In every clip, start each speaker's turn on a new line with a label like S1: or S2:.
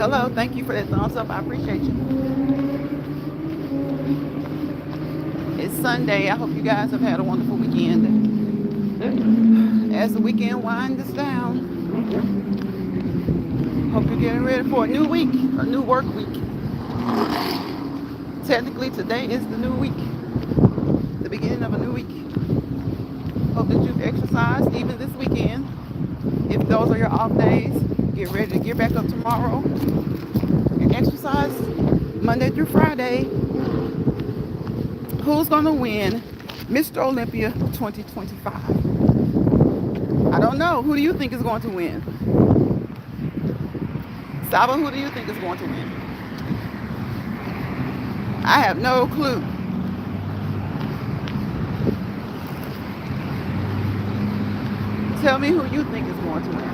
S1: Hello, thank you for that thumbs up. I appreciate you. It's Sunday. I hope you guys have had a wonderful weekend. As the weekend winds down, hope you're getting ready for a new week, a new work week. Technically, today is the new week, the beginning of a new week. Hope that you've exercised even this weekend. If those are your off days, get ready to get back up tomorrow and exercise Monday through Friday. Who's going to win Mr. Olympia 2025? I don't know. Who do you think is going to win? Saba, who do you think is going to win? I have no clue. Tell me who you think is going to win.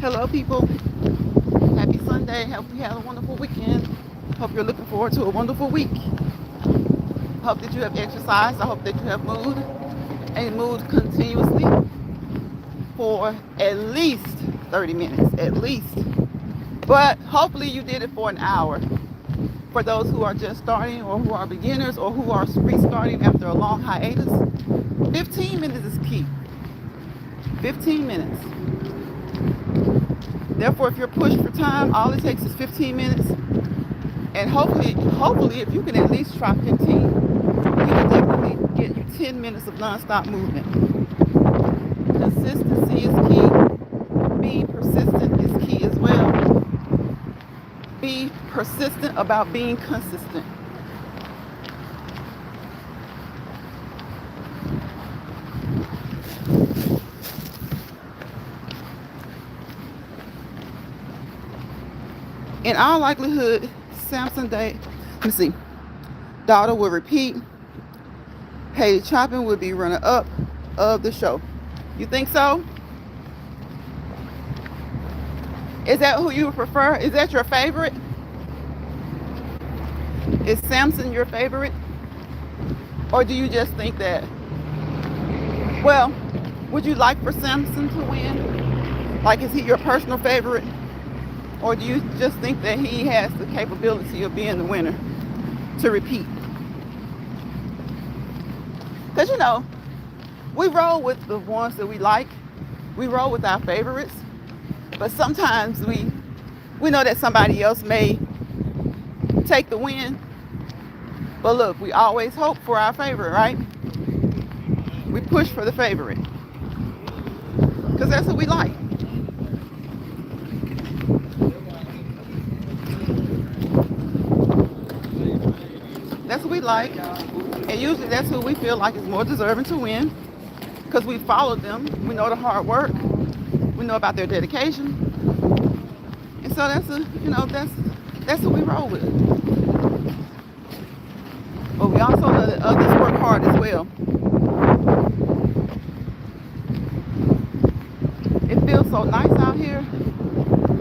S1: Hello, people. Happy Sunday. Hope you had a wonderful weekend. Hope you're looking forward to a wonderful week. Hope that you have exercised. I hope that you have moved and moved continuously for at least 30 minutes, at least. But hopefully you did it for an hour. For those who are just starting or who are beginners or who are restarting after a long hiatus, 15 minutes is key. 15 minutes. Therefore, if you're pushed for time, all it takes is 15 minutes. And hopefully, if you can at least try 15, you can definitely get you 10 minutes of nonstop movement. Consistency is key. Being persistent is key as well. Be persistent about being consistent. In all likelihood, Samson daughter will repeat. Haiti Chapin will be runner-up of the show. You think so? Is that who you prefer? Is that your favorite? Is Samson your favorite? Or do you just think that, well, would you like for Samson to win? Like, is he your personal favorite? Or do you just think that he has the capability of being the winner to repeat? Because, we roll with the ones that we like. We roll with our favorites. But sometimes we know that somebody else may take the win. But look, we always hope for our favorite, right? We push for the favorite. Because that's what we like. That's what we like. And usually that's who we feel like is more deserving to win. Because we followed them. We know the hard work. We know about their dedication. And so that's who we roll with. But we also know that others work hard as well. It feels so nice out here.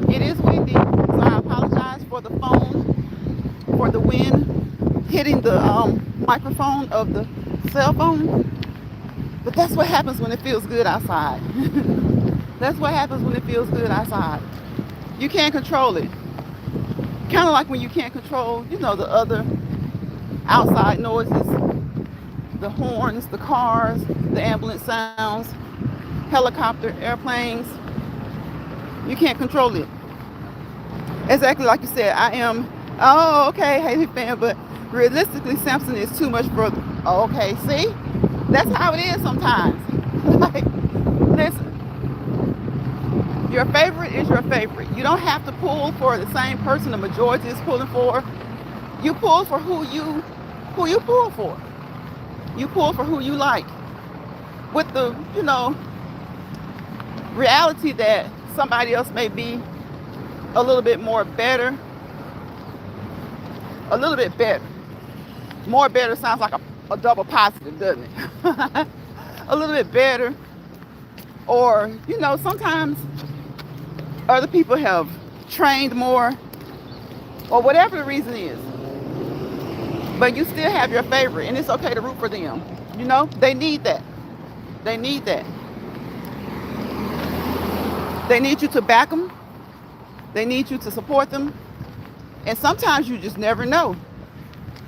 S1: It is windy, so I apologize for the phone, for the wind hitting the microphone of the cell phone. But that's what happens when it feels good outside. That's what happens when it feels good outside. You can't control it. Kind of like when you can't control, the other outside noises, the horns, the cars, the ambulance sounds, helicopter, airplanes. You can't control it. Exactly like you said, I am, okay, Haley fan, but realistically, Samson is too much for, okay, see? That's how it is sometimes. Like, listen, your favorite is your favorite. You don't have to pull for the same person the majority is pulling for. You pull for who you pull for. You pull for who you like. With the, reality that somebody else may be a little bit more better. A little bit better. More better sounds like a double positive, doesn't it? A little bit better. Or, sometimes other people have trained more, or whatever the reason is. But you still have your favorite, and it's okay to root for them. They need that. They need that. They need you to back them. They need you to support them. And sometimes you just never know.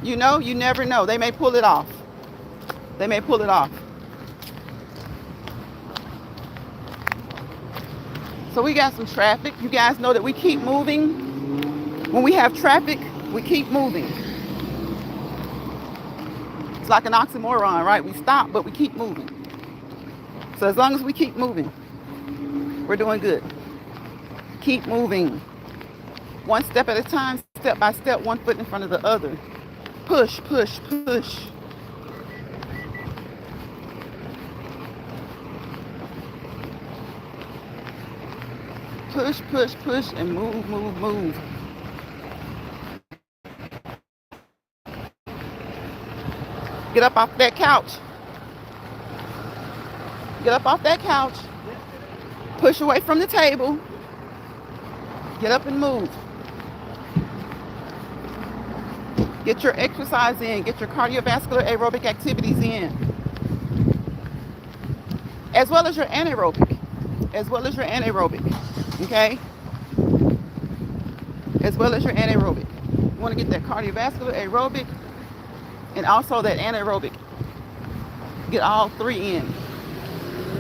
S1: You never know. They may pull it off. They may pull it off. So we got some traffic. You guys know that we keep moving. When we have traffic, we keep moving. It's like an oxymoron, right? We stop, but we keep moving. So as long as we keep moving, we're doing good. Keep moving. One step at a time, step by step, one foot in front of the other. Push, push, push. Push, push, push, and move, move, move. Get up off that couch. Get up off that couch. Push away from the table. Get up and move. Get your exercise in. Get your cardiovascular aerobic activities in. As well as your anaerobic. As well as your anaerobic. Okay? As well as your anaerobic. You want to get that cardiovascular, aerobic, and also that anaerobic. Get all three in.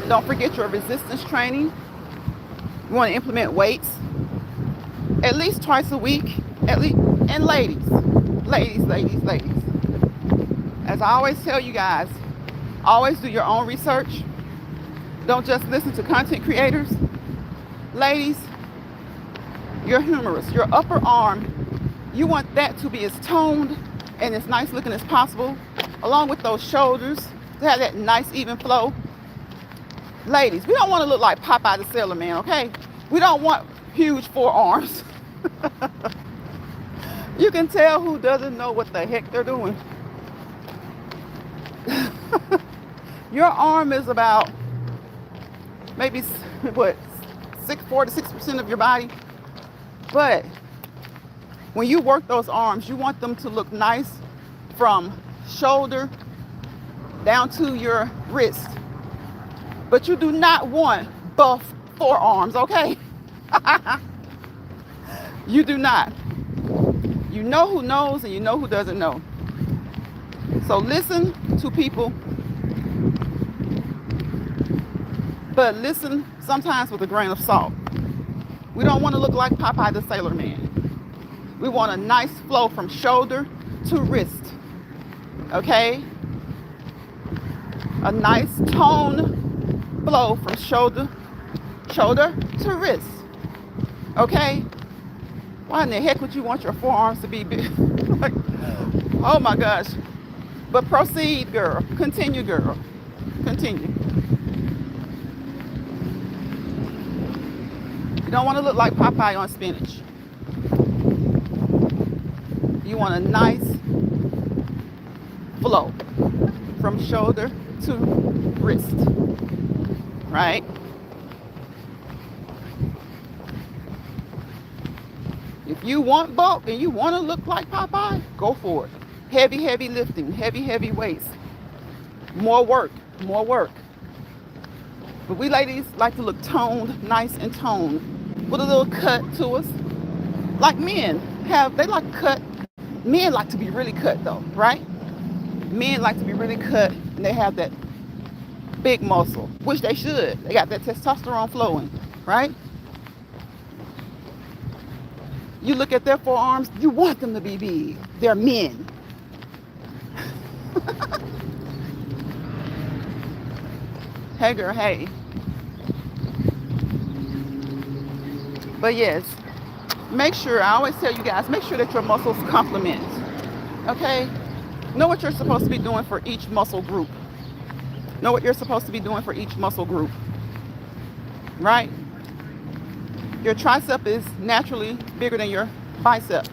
S1: Don't forget your resistance training. You want to implement weights at least twice a week. At least, and ladies. As I always tell you guys, always do your own research. Don't just listen to content creators. Ladies, your humerus, your upper arm, you want that to be as toned and as nice looking as possible, along with those shoulders, to have that nice even flow. Ladies, we don't want to look like Popeye the Sailor Man, okay? We don't want huge forearms. You can tell who doesn't know what the heck they're doing. Your arm is about maybe, 4 to 6% of your body. But when you work those arms, you want them to look nice from shoulder down to your wrist. But you do not want buff forearms, okay? You do not. You know who knows and you know who doesn't know. So listen to people, but listen sometimes with a grain of salt. We don't want to look like Popeye the Sailor Man. We want a nice flow from shoulder to wrist. Okay? A nice tone flow from shoulder to wrist. Okay? Why in the heck would you want your forearms to be big? Like, oh my gosh. But proceed, girl. Continue, girl. Continue. You don't want to look like Popeye on spinach. You want a nice flow from shoulder to wrist. Right? If you want bulk and you want to look like Popeye, go for it. Heavy lifting, heavy weights. More work. But we ladies like to look toned, nice and toned, with a little cut to us. Like men they like cut. Men like to be really cut though, right? Men like to be really cut and they have that big muscle, which they should. They got that testosterone flowing, right? You look at their forearms, you want them to be big. They're men. Hey girl, hey. But yes, make sure, I always tell you guys, make sure that your muscles complement. Okay? Know what you're supposed to be doing for each muscle group. Know what you're supposed to be doing for each muscle group. Right? Your tricep is naturally bigger than your bicep.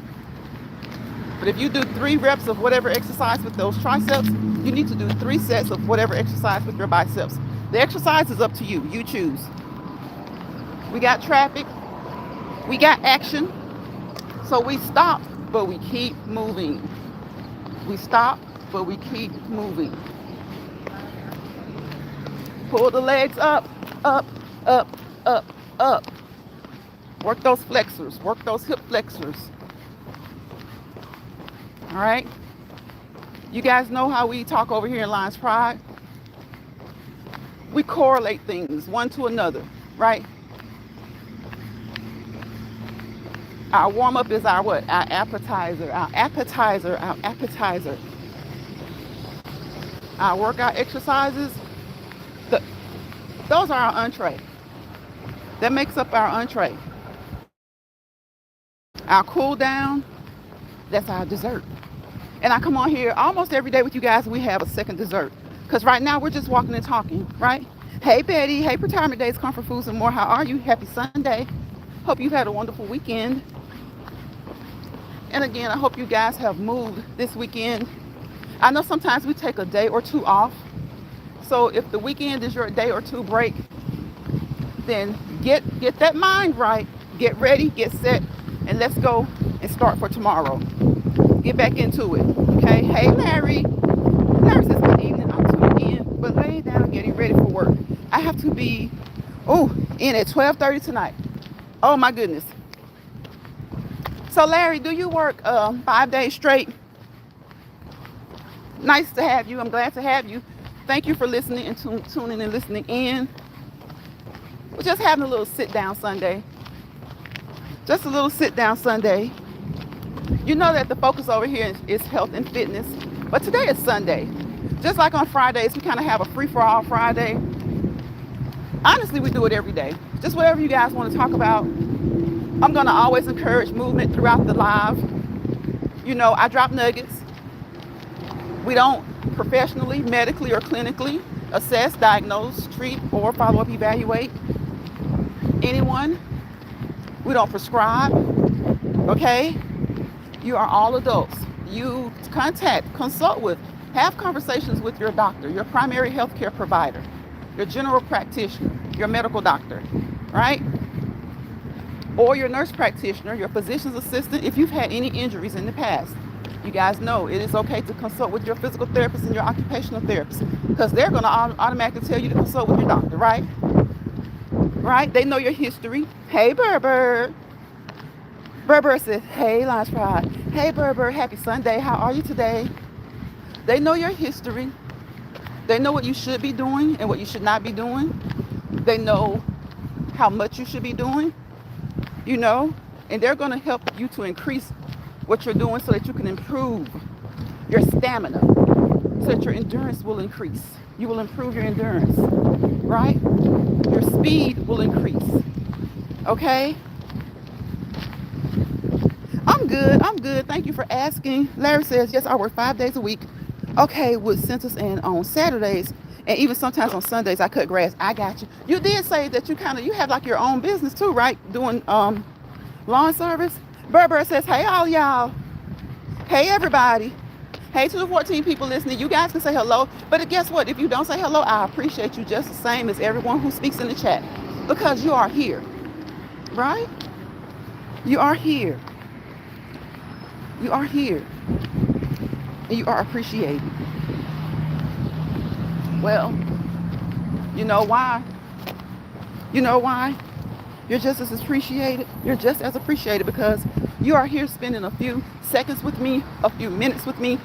S1: But if you do 3 reps of whatever exercise with those triceps, you need to do 3 sets of whatever exercise with your biceps. The exercise is up to you. You choose. We got traffic. We got action. So we stop, but we keep moving. We stop, but we keep moving. Pull the legs up, up, up, up, up. Work those flexors. Work those hip flexors. All right? You guys know how we talk over here in Lions Pride? We correlate things one to another, right? Our warm-up is our what? Our appetizer. Our workout exercises, those are our entree. That makes up our entree. Our cool down, that's our dessert. And I come on here almost every day with you guys, we have a second dessert. Because right now we're just walking and talking, right? Hey Betty, hey Retirement Days, Comfort Foods and more. How are you? Happy Sunday. Hope you've had a wonderful weekend. And again, I hope you guys have moved this weekend. I know sometimes we take a day or 2 off. So if the weekend is your day or 2 break, then get that mind right. Get ready, get set, and let's go and start for tomorrow. Get back into it. Okay? Hey, Larry. Larry says, good evening. I'm tuning in, but laying down, getting ready for work. I have to be, in at 12:30 tonight. Oh, my goodness. So, Larry, do you work 5 days straight? Nice to have you. I'm glad to have you. Thank you for listening and tuning and listening in. We're just having a little sit-down Sunday. Just a little sit-down Sunday. You know that the focus over here is health and fitness, but today is Sunday. Just like on Fridays, we kind of have a free-for-all Friday. Honestly, we do it every day. Just whatever you guys want to talk about. I'm going to always encourage movement throughout the live. You know, I drop nuggets. We don't professionally, medically, or clinically assess, diagnose, treat, or follow-up evaluate anyone. We don't prescribe, okay? You are all adults. You consult with, have conversations with your doctor, your primary healthcare provider, your general practitioner, your medical doctor, right? Or your nurse practitioner, your physician's assistant, if you've had any injuries in the past. You guys know it is okay to consult with your physical therapist and your occupational therapist because they're going to automatically tell you to consult with your doctor, right? Right? They know your history. Hey, Berber. Berber says, hey, Lunch Pride. Hey, Berber, happy Sunday. How are you today? They know your history. They know what you should be doing and what you should not be doing. They know how much you should be doing, you know, and they're going to help you to increase what you're doing so that you can improve your stamina, so that your endurance will increase. You will improve your endurance, right? Your speed will increase, okay? I'm good. Thank you for asking. Larry says, yes, I work 5 days a week. Okay, with census and on Saturdays, and even sometimes on Sundays, I cut grass. I got you. You did say that you have like your own business too, right? Doing lawn service. Berber says, hey, all y'all. Hey, everybody. Hey to the 14 people listening. You guys can say hello. But guess what? If you don't say hello, I appreciate you just the same as everyone who speaks in the chat. Because you are here. Right? You are here. You are here. And you are appreciated. Well, you know why? You know why? You're just as appreciated. You're just as appreciated because you are here spending a few seconds with me, a few minutes with me,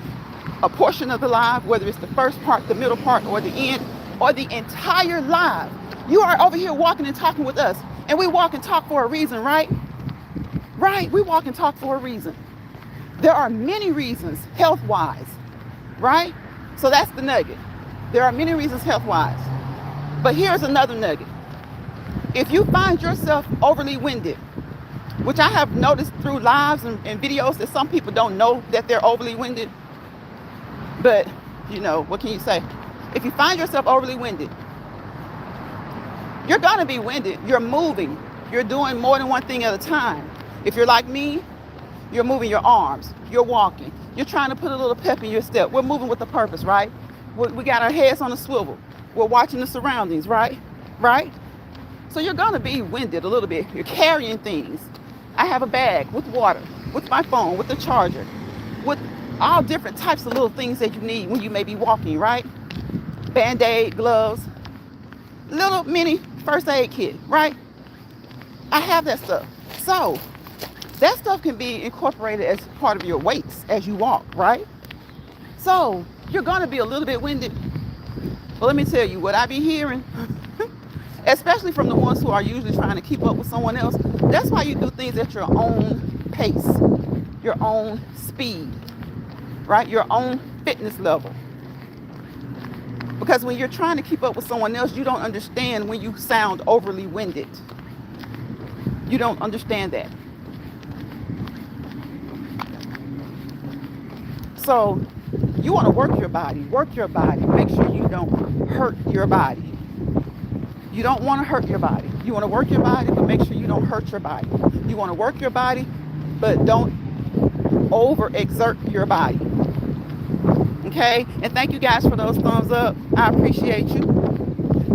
S1: a portion of the live, whether it's the first part, the middle part, or the end, or the entire live. You are over here walking and talking with us. And we walk and talk for a reason, right? Right, we walk and talk for a reason. There are many reasons health-wise, right? So that's the nugget. There are many reasons health-wise. But here's another nugget. If you find yourself overly winded, which I have noticed through lives and videos that some people don't know that they're overly winded, but you know, what can you say? If you find yourself overly winded, you're gonna be winded. You're moving. You're doing more than one thing at a time. If you're like me, you're moving your arms. You're walking. You're trying to put a little pep in your step. We're moving with a purpose, right? We got our heads on a swivel. We're watching the surroundings, right? Right? So you're gonna be winded a little bit. You're carrying things. I have a bag with water, with my phone, with the charger, with all different types of little things that you need when you may be walking, right? Band-Aid, gloves, little mini first aid kit, right? I have that stuff. So that stuff can be incorporated as part of your weights as you walk, right? So you're gonna be a little bit winded. But let me tell you what I be hearing, especially from the ones who are usually trying to keep up with someone else. That's why you do things at your own pace, your own speed, right? Your own fitness level. Because when you're trying to keep up with someone else, you don't understand when you sound overly winded. You don't understand that. So you want to work your body, make sure you don't hurt your body. You don't want to hurt your body. You want to work your body, but make sure you don't hurt your body. You want to work your body, but don't overexert your body. Okay? And thank you guys for those thumbs up. I appreciate you.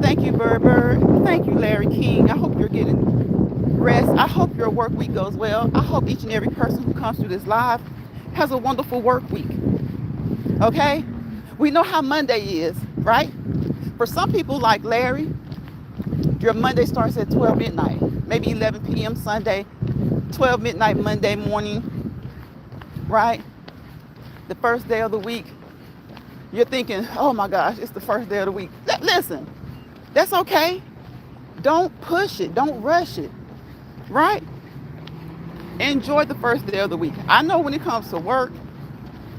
S1: Thank you, Bird. Thank you, Larry King. I hope you're getting rest. I hope your work week goes well. I hope each and every person who comes through this live has a wonderful work week. Okay? We know how Monday is, right? For some people like Larry, your Monday starts at 12 midnight, maybe 11 p.m. Sunday, 12 midnight Monday morning, right? The first day of the week, you're thinking, oh my gosh, it's the first day of the week. Listen, that's okay. Don't push it. Don't rush it, right? Enjoy the first day of the week. I know when it comes to work,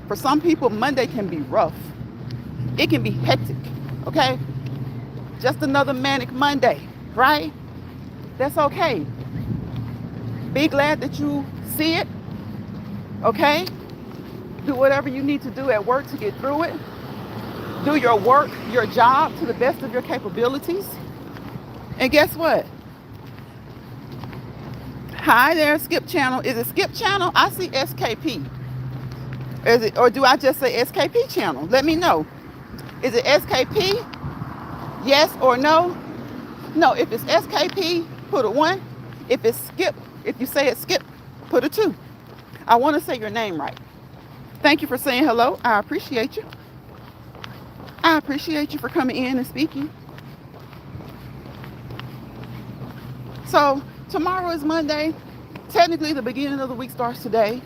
S1: for some people, Monday can be rough. It can be hectic, okay? Just another manic Monday, right? That's okay. Be glad that you see it, okay? Do whatever you need to do at work to get through it. Do your work, your job to the best of your capabilities. And guess what? Hi there, Skip Channel. Is it Skip Channel? I see SKP. Is it, or do I just say SKP Channel? Let me know. Is it SKP? Yes or no? No, if it's SKP, put a 1. If it's Skip, if you say it's Skip, put a 2. I want to say your name right. Thank you for saying hello. I appreciate you. I appreciate you for coming in and speaking. So tomorrow is Monday. Technically, the beginning of the week starts today.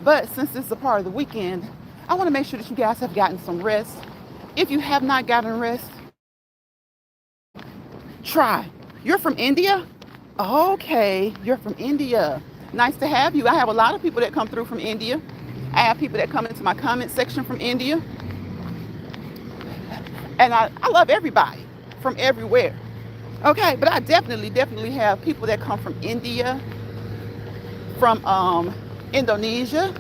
S1: But since it's a part of the weekend, I want to make sure that you guys have gotten some rest. If you have not gotten rest, try. You're from India? Okay, you're from India. Nice to have you. I have a lot of people that come through from India. I have people that come into my comment section from India. And I love everybody from everywhere. Okay, but I definitely have people that come from India, from Indonesia,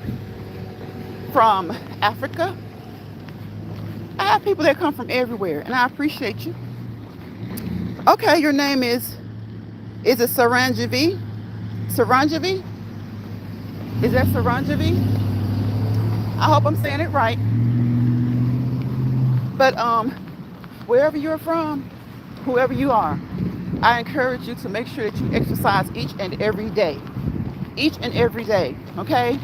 S1: from Africa. I have people that come from everywhere, and I appreciate you. Okay, your name is it Saranjavi? Saranjavi? Is that Saranjavi? I hope I'm saying it right. But wherever you're from, whoever you are, I encourage you to make sure that you exercise each and every day. Each and every day, okay?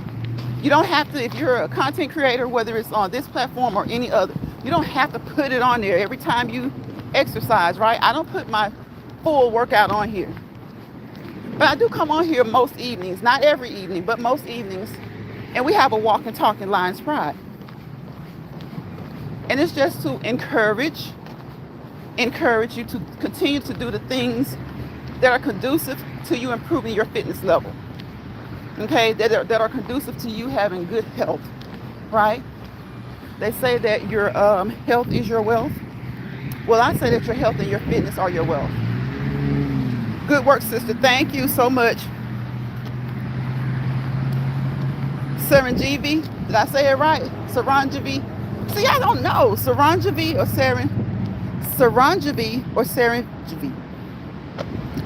S1: You don't have to, if you're a content creator, whether it's on this platform or any other, you don't have to put it on there every time you exercise, right? I don't put my full workout on here. But I do come on here most evenings, not every evening, but most evenings, and we have a walk and talk in Lions Pride. And it's just to encourage you to continue to do the things that are conducive to you improving your fitness level. Okay, that are conducive to you having good health, right? They say that your health is your wealth. Well, I say that your health and your fitness are your wealth. Good work, sister. Thank you so much. Saranjavi, did I say it right? Saranjavi. See, I don't know. Saranjavi or Saranjavi or Saranjavi.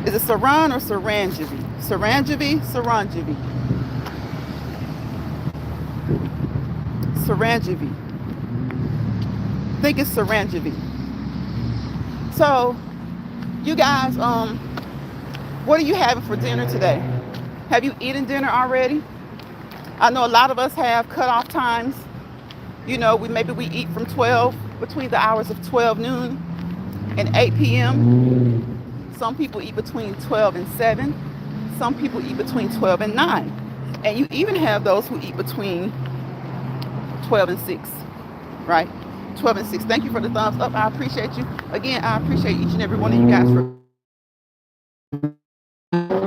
S1: Is it Saran or Saranjavi? Saranjavi, Saranjavi. Saranjavi. I think it's Saranjavi. So, you guys, what are you having for dinner today? Have you eaten dinner already? I know a lot of us have cutoff times. You know, we eat from 12, between the hours of 12 noon and 8 p.m. Some people eat between 12 and 7. Some people eat between 12 and 9. And you even have those who eat between 12 and 6, right? 12 and 6. Thank you for the thumbs up. I appreciate you. Again, I appreciate each and every one of you guys for...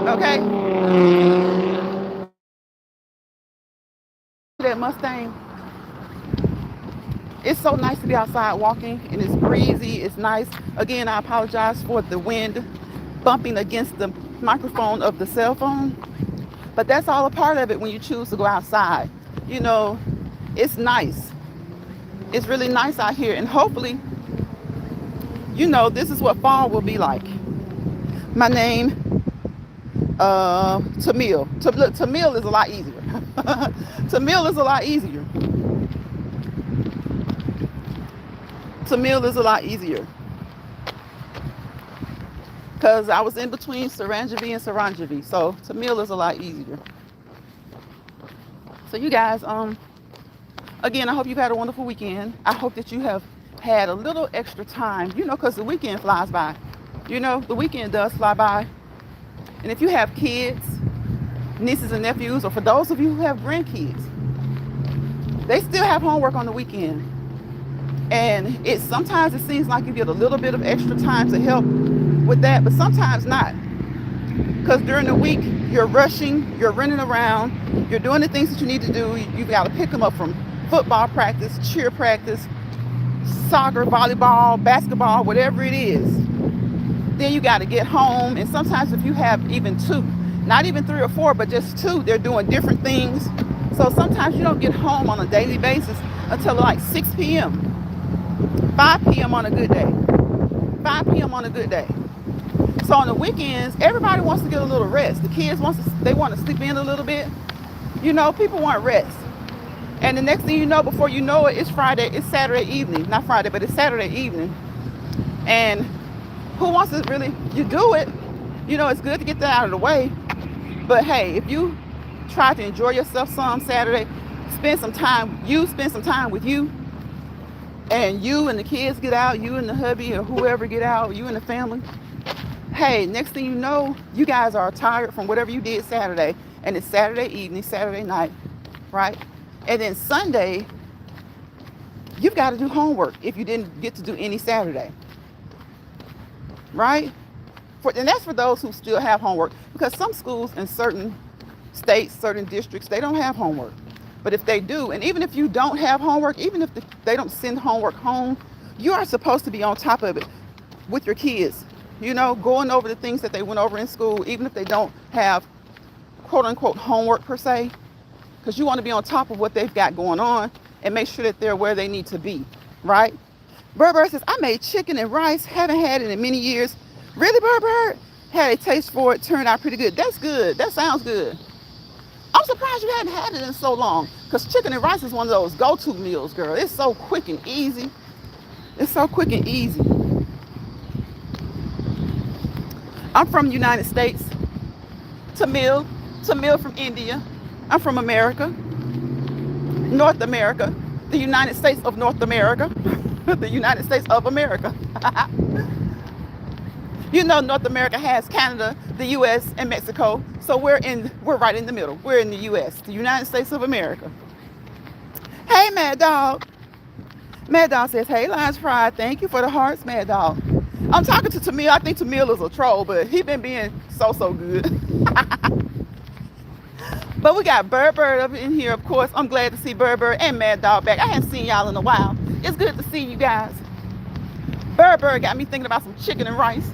S1: Okay? That Mustang. It's so nice to be outside walking, and it's breezy, it's nice. Again, I apologize for the wind bumping against the microphone of the cell phone, but that's all a part of it when you choose to go outside. You know, it's nice. It's really nice out here, and hopefully, you know, this is what fall will be like. My name, Tamil. Tamil is a lot easier. Tamil is a lot easier. Tamil is a lot easier. because I was in between Sarangevie and Sarangevie. So Tamil is a lot easier. So you guys, again, I hope you've had a wonderful weekend. I hope that you have had a little extra time, because the weekend flies by. The weekend does fly by. And if you have kids, nieces and nephews, or for those of you who have grandkids, they still have homework on the weekend. And sometimes it seems like you get a little bit of extra time to help with that, but sometimes not. Because during the week, you're rushing, you're running around, you're doing the things that you need to do. You've got to pick them up from football practice, cheer practice, soccer, volleyball, basketball, whatever it is. Then you got to get home. And sometimes if you have even two, not even 3 or 4, but just 2, they're doing different things. So sometimes you don't get home on a daily basis until like 6 p.m., 5 p.m. on a good day, 5 p.m. on a good day. So on the weekends, everybody wants to get a little rest. The kids want to sleep in a little bit. People want rest. And the next thing you know, before you know it, it's Saturday evening. Not Friday, but it's Saturday evening. And who wants to really, you do it. It's good to get that out of the way. But hey, if you try to enjoy yourself some Saturday, spend some time with you, and you and the kids get out, you and the hubby or whoever get out, you and the family. Hey, next thing you know, you guys are tired from whatever you did Saturday, and it's Saturday evening, Saturday night, right? And then Sunday, you've got to do homework if you didn't get to do any Saturday, right? And that's for those who still have homework, because some schools in certain states, certain districts, they don't have homework. But if they do, and even if you don't have homework, even if they don't send homework home, you are supposed to be on top of it with your kids, going over the things that they went over in school, even if they don't have quote unquote homework per se, because you want to be on top of what they've got going on and make sure that they're where they need to be, right? Burr says, I made chicken and rice, haven't had it in many years. Really, Burr? Had a taste for it, turned out pretty good. That's good. That sounds good. I'm surprised you hadn't had it in so long, because chicken and rice is one of those go-to meals, girl. It's so quick and easy. I'm from the United States. Tamil from India. I'm from America, North America, the United States of North America, the United States of America. North America has Canada, the U.S., and Mexico. So we're right in the middle. We're in the U.S., the United States of America. Hey, Mad Dog. Mad Dog says, hey, Lines Fried. Thank you for the hearts, Mad Dog. I'm talking to Tamil. I think Tamil is a troll, but he been being so good. But we got Burr up in here, of course. I'm glad to see Burr and Mad Dog back. I haven't seen y'all in a while. It's good to see you guys. Burr got me thinking about some chicken and rice.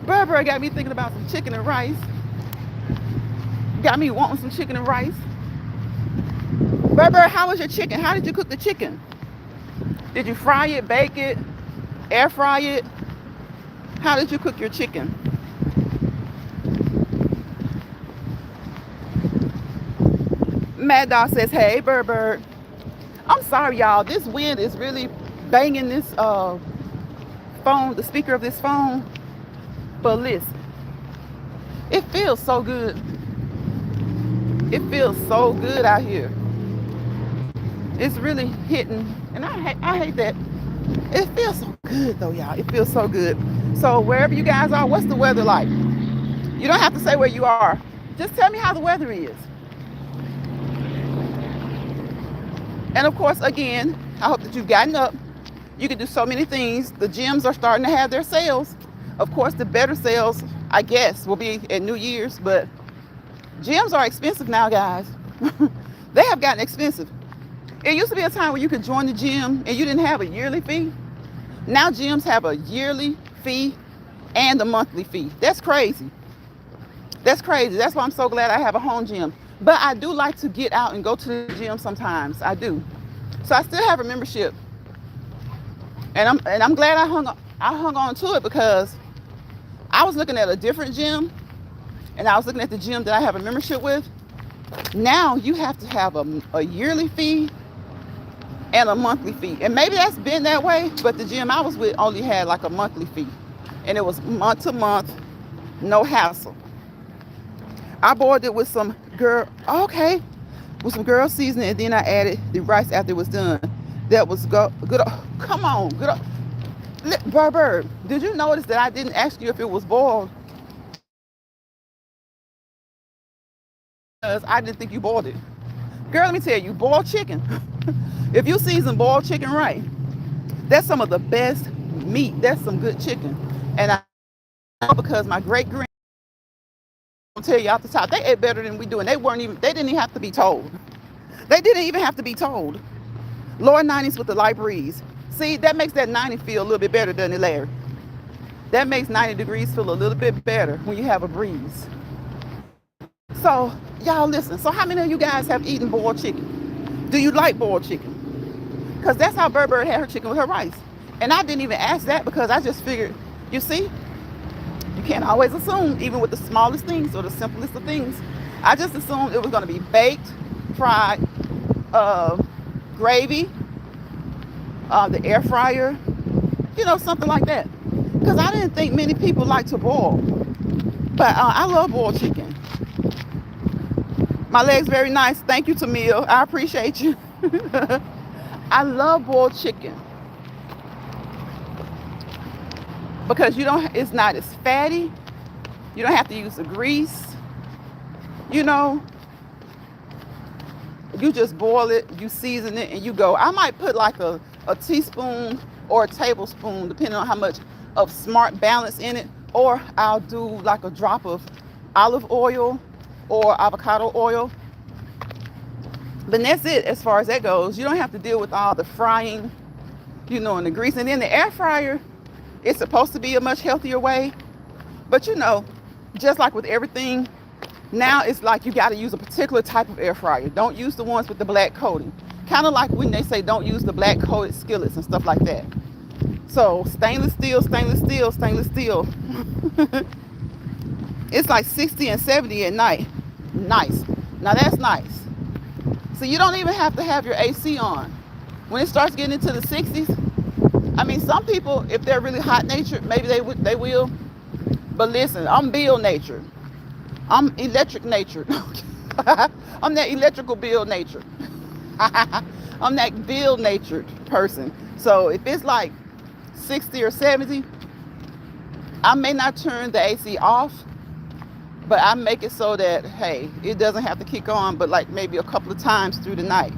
S1: Burr got me thinking about some chicken and rice. Got me wanting some chicken and rice. Burr, how was your chicken? How did you cook the chicken? Did you fry it, bake it, air fry it? How did you cook your chicken? Mad Dog says, hey, Burr. I'm sorry, y'all. This wind is really banging this phone, the speaker of this phone. But listen, it feels so good. It feels so good out here. It's really hitting, and I hate that. It feels so good though, y'all. It feels so good. So wherever you guys are, what's the weather like? You don't have to say where you are. Just tell me how the weather is. And of course, again, I hope that you've gotten up. You can do so many things. The gyms are starting to have their sales. Of course, the better sales, I guess, will be at New Year's, but gyms are expensive now, guys. They have gotten expensive. It used to be a time where you could join the gym and you didn't have a yearly fee. Now gyms have a yearly fee and a monthly fee. That's crazy. That's crazy. That's why I'm so glad I have a home gym. But I do like to get out and go to the gym sometimes. I do. So I still have a membership. And I'm glad I hung on to it, because I was looking at a different gym, and I was looking at the gym that I have a membership with. Now you have to have a yearly fee and a monthly fee. And maybe that's been that way, but the gym I was with only had like a monthly fee. and it was month to month, no hassle. I boiled it with some okay, with some girl seasoning, and then I added the rice after it was done. That was good. Come on, good. Berber, did you notice that I didn't ask you if it was boiled? Because I didn't think you boiled it. Girl, let me tell you, boiled chicken. If you season boiled chicken right, that's some of the best meat. That's some good chicken. And I know because my great grand, I'll tell you off the top, they ate better than we do, and they didn't even have to be told. They didn't even have to be told. Lower 90s with the light breeze. See, that makes that 90 feel a little bit better, doesn't it, Larry? That makes 90 degrees feel a little bit better when you have a breeze. So, y'all listen. So how many of you guys have eaten boiled chicken? Do you like boiled chicken? Because that's how Berber had her chicken with her rice. And I didn't even ask that because I just figured, you see, you can't always assume, even with the smallest things or the simplest of things. I just assumed it was going to be baked, fried, gravy, the air fryer, something like that. Because I didn't think many people like to boil. But I love boiled chicken. My leg's very nice. Thank you, Tamil. I appreciate you. I love boiled chicken. Because it's not as fatty. You don't have to use the grease. You just boil it, you season it, and you go. I might put like a teaspoon or a tablespoon, depending on how much of Smart Balance in it, or I'll do like a drop of olive oil or avocado oil. But that's it as far as that goes. You don't have to deal with all the frying, and the grease. And then the air fryer, it's supposed to be a much healthier way. But just like with everything, now it's like you got to use a particular type of air fryer. Don't use the ones with the black coating. Kind of like when they say don't use the black coated skillets and stuff like that. So stainless steel. It's like 60 and 70 at night. Nice. Now that's nice. So you don't even have to have your AC on. When it starts getting into the 60s, I mean, some people, if they're really hot natured, maybe they will. But listen, I'm Bill natured. I'm electric natured. I'm that electrical Bill natured. I'm that Bill natured person. So if it's like 60 or 70, I may not turn the AC off, but I make it so that, hey, it doesn't have to kick on, but like maybe a couple of times through the night.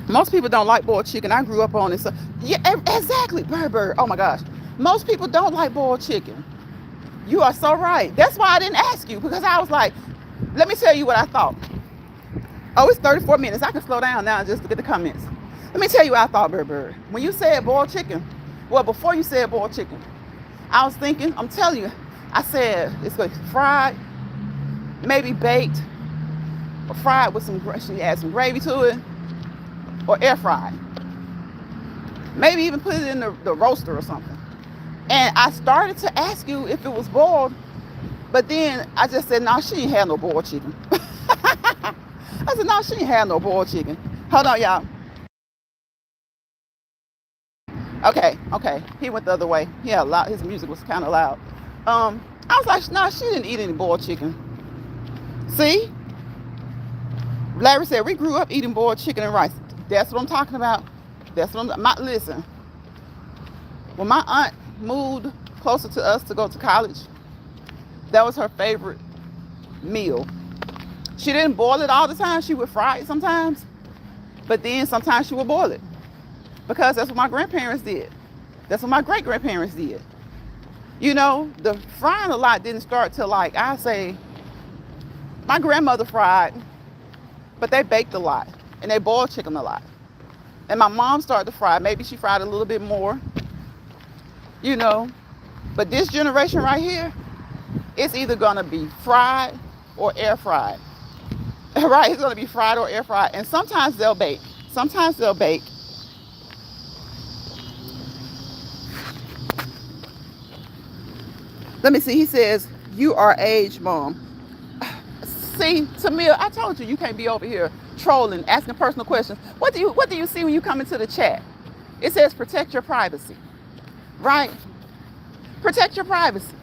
S1: Most people don't like boiled chicken. I grew up on it. So yeah, exactly. Berber. Oh my gosh. Most people don't like boiled chicken. You are so right. That's why I didn't ask you, because I was like, let me tell you what I thought. Oh, it's 34 minutes. I can slow down now just to get the comments. Let me tell you what I thought, Berber. When you said boiled chicken, well, before you said boiled chicken, I was thinking, I'm telling you, I said it's going to be fried, maybe baked, or fried with she add some gravy to it, or air fried. Maybe even put it in the roaster or something. And I started to ask you if it was boiled, but then I just said, no, she ain't had no boiled chicken. I said, no, she ain't had no boiled chicken. Hold on, y'all. Okay. He went the other way. He had his music was kind of loud. I was like, no, she didn't eat any boiled chicken. See? Larry said, we grew up eating boiled chicken and rice. That's what I'm talking about. Listen. When my aunt moved closer to us to go to college, that was her favorite meal. She didn't boil it all the time. She would fry it sometimes, but then sometimes she would boil it, because that's what my grandparents did. That's what my great grandparents did. The frying a lot didn't start till I say, my grandmother fried, but they baked a lot and they boiled chicken a lot. And my mom started to fry. Maybe she fried a little bit more. But this generation right here, it's either gonna be fried or air fried. Right? It's gonna be fried or air fried. And sometimes they'll bake. Let me see. He says, you are age, Mom. See, Tamil, I told you can't be over here trolling, asking personal questions. What do you see when you come into the chat? It says protect your privacy. Right? Protect your privacy.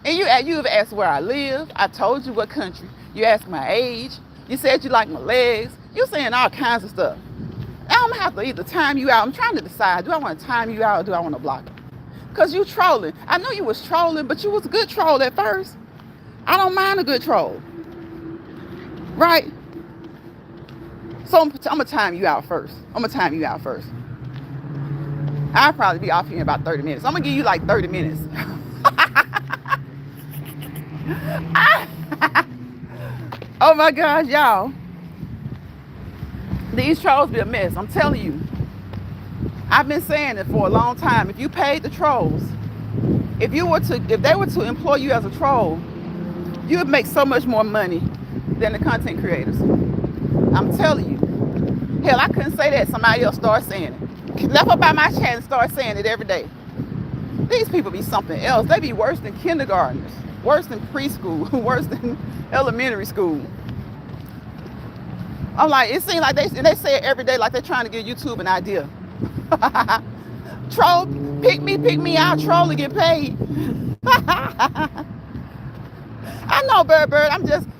S1: And you've asked where I live. I told you what country. You asked my age. You said you like my legs. You're saying all kinds of stuff. Now I'm gonna have to either time you out. I'm trying to decide, do I want to time you out or do I want to block it? Because you trolling. I know you was trolling, but you was a good troll at first. I don't mind a good troll. Right? So I'm gonna time you out first. I'll probably be off here in about 30 minutes. I'm gonna give you like 30 minutes. Oh my gosh, y'all. These trolls be a mess. I'm telling you. I've been saying it for a long time. If you paid the trolls, if they were to employ you as a troll, you would make so much more money than the content creators. I'm telling you. Hell, I couldn't say that. Somebody else started saying it. Left up by my channel and start saying it every day. These people be something else. They be worse than kindergartners, worse than preschool, worse than elementary school. I'm like, it seems like they say it every day like they're trying to give YouTube an idea. Troll, pick me out, troll and get paid. I know, Bird.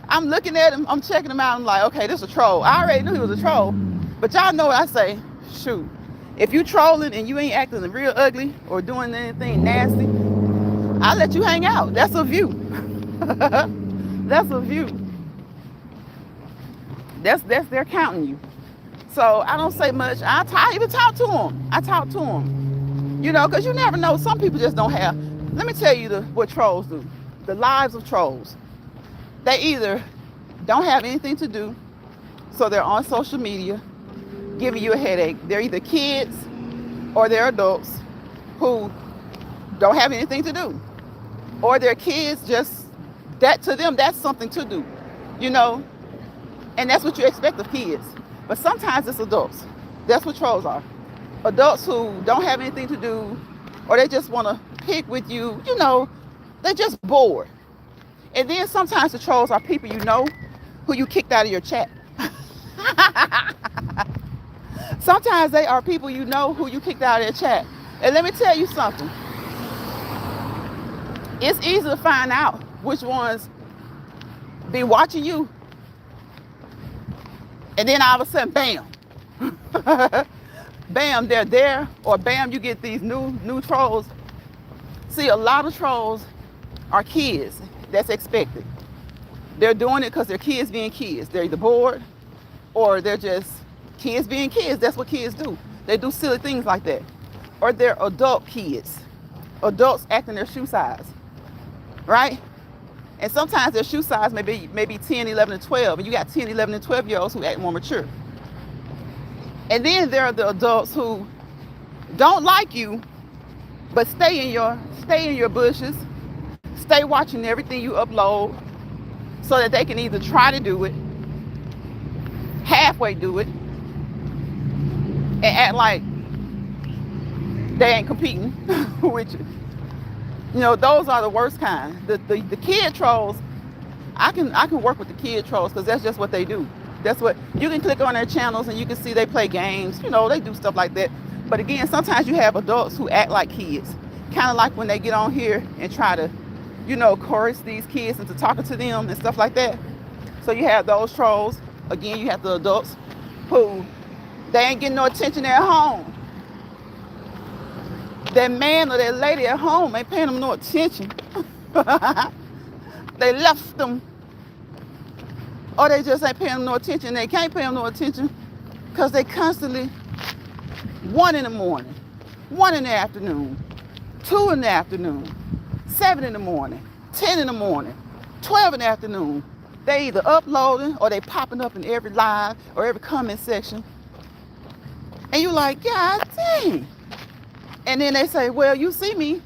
S1: I'm looking at him, I'm checking him out. I'm like, okay, this is a troll. I already knew he was a troll. But y'all know what I say. Shoot. If you trolling and you ain't acting real ugly or doing anything nasty, I'll let you hang out. That's a view. That's a view. That's they're counting you. So I don't say much. I even talk to them. You know, because you never know. Some people just don't have. Let me tell you what trolls do. The lives of trolls. They either don't have anything to do, so they're on social media giving you a headache. They're either kids or they're adults who don't have anything to do. Or they're kids, just that to them, that's something to do. You know? And that's what you expect of kids. But sometimes it's adults. That's what trolls are. Adults who don't have anything to do, or they just want to pick with you. You know, they're just bored. And then sometimes the trolls are people you know who you kicked out of your chat. Sometimes they are people you know who you kicked out of their chat. And let me tell you something. It's easy to find out which ones be watching you. And then all of a sudden, bam. Bam, they're there. Or bam, you get these new trolls. See, a lot of trolls are kids. That's expected. They're doing it because they're kids being kids. They're either bored or they're just kids being kids. That's what kids do. They do silly things like that. Or they're adult kids. Adults acting their shoe size. Right? And sometimes their shoe size may be 10, 11, and 12. And you got 10, 11, and 12-year-olds who act more mature. And then there are the adults who don't like you, but stay in your bushes. Stay watching everything you upload so that they can either try to do it, halfway do it, and act like they ain't competing with you. You know, those are the worst kind. The kid trolls, I can work with the kid trolls because that's just what they do. That's what, you can click on their channels and you can see they play games. You know, they do stuff like that. But again, sometimes you have adults who act like kids. Kind of like when they get on here and try to, you know, coerce these kids into talking to them and stuff like that. So you have those trolls. Again, you have the adults who, they ain't getting no attention at home. That man or that lady at home ain't paying them no attention. They left them. Or they just ain't paying them no attention. They can't pay them no attention because they constantly 1 in the morning, 1 in the afternoon, 2 in the afternoon, 7 in the morning, 10 in the morning, 12 in the afternoon. They either uploading or they popping up in every live or every comment section. And you like, God dang. And then they say, well, you see me.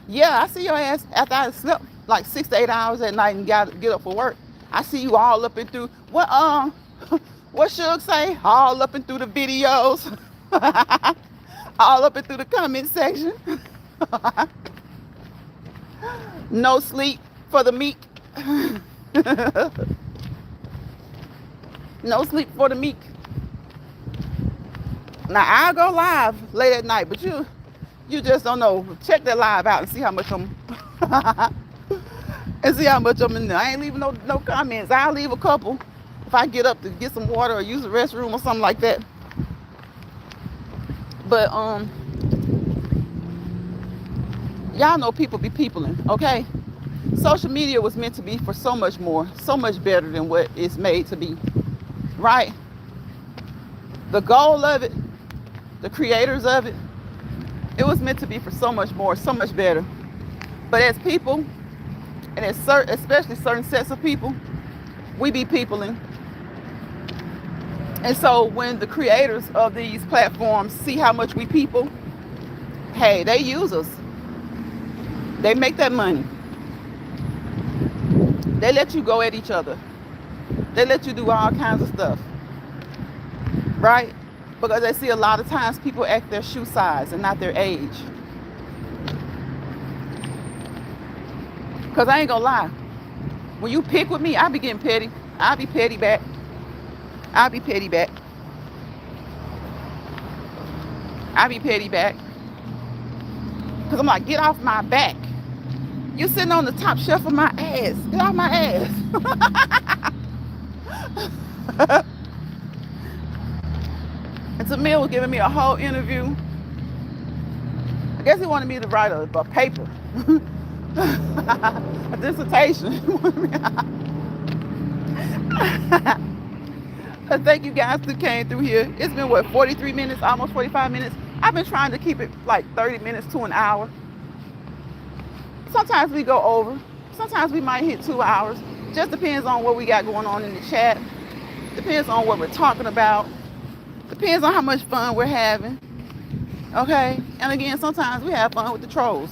S1: Yeah, I see your ass after I slept like 6 to 8 hours at night and get up for work. I see you all up and through. What Suge say? All up and through the videos. All up and through the comment section. No sleep for the meek. No sleep for the meek. Now, I'll go live late at night, but You just don't know. Check that live out and see how much I'm and see how much I'm in there. I ain't leaving no comments. I'll leave a couple if I get up to get some water or use the restroom or something like that. But y'all know people be peopling, okay? Social media was meant to be for so much more, so much better than what it's made to be, right? The goal of it, the creators of it, it was meant to be for so much more, so much better. But as people, and especially certain sets of people, we be peopling. And so when the creators of these platforms see how much we people, hey, they use us. They make that money. They let you go at each other. They let you do all kinds of stuff, right? Because they see a lot of times people act their shoe size and not their age. Because I ain't gonna lie, when you pick with me, I be getting petty. I be petty back. I be petty back. I be petty back. Because I'm like, get off my back. You sitting on the top shelf of my ass. Get off my ass. And Tamil was giving me a whole interview. I guess he wanted me to write a paper. A dissertation. Thank you guys who came through here. It's been, what, 43 minutes, almost 45 minutes. I've been trying to keep it like 30 minutes to an hour. Sometimes we go over. Sometimes we might hit 2 hours. Just depends on what we got going on in the chat. Depends on what we're talking about. Depends on how much fun we're having. Okay? And again, sometimes we have fun with the trolls.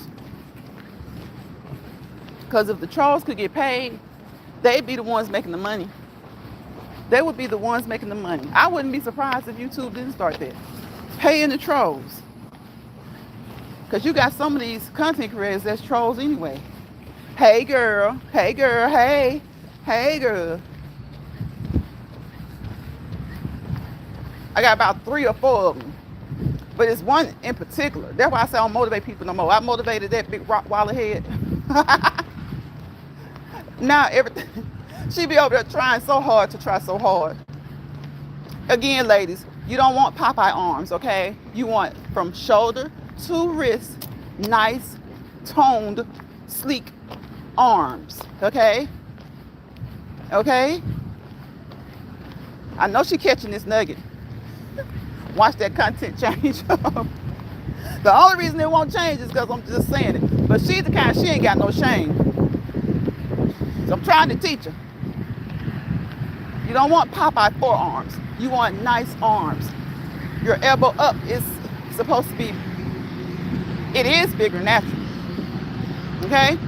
S1: Because if the trolls could get paid, they'd be the ones making the money. They would be the ones making the money. I wouldn't be surprised if YouTube didn't start that. Paying the trolls. Because you got some of these content creators that's trolls anyway. Hey girl, hey girl, hey, hey girl. I got about 3 or 4 of them. But it's one in particular. That's why I say I don't motivate people no more. I motivated that big Rottweiler head. Now everything, she be over there trying so hard to try so hard. Again, ladies, you don't want Popeye arms, okay? You want from shoulder to wrist, nice, toned, sleek arms, okay? Okay? I know she catching this nugget. Watch that content change. The only reason it won't change is because I'm just saying it. But she's the kind, she ain't got no shame. So I'm trying to teach her. You don't want Popeye forearms. You want nice arms. Your elbow up is supposed to be, it is bigger naturally. Okay?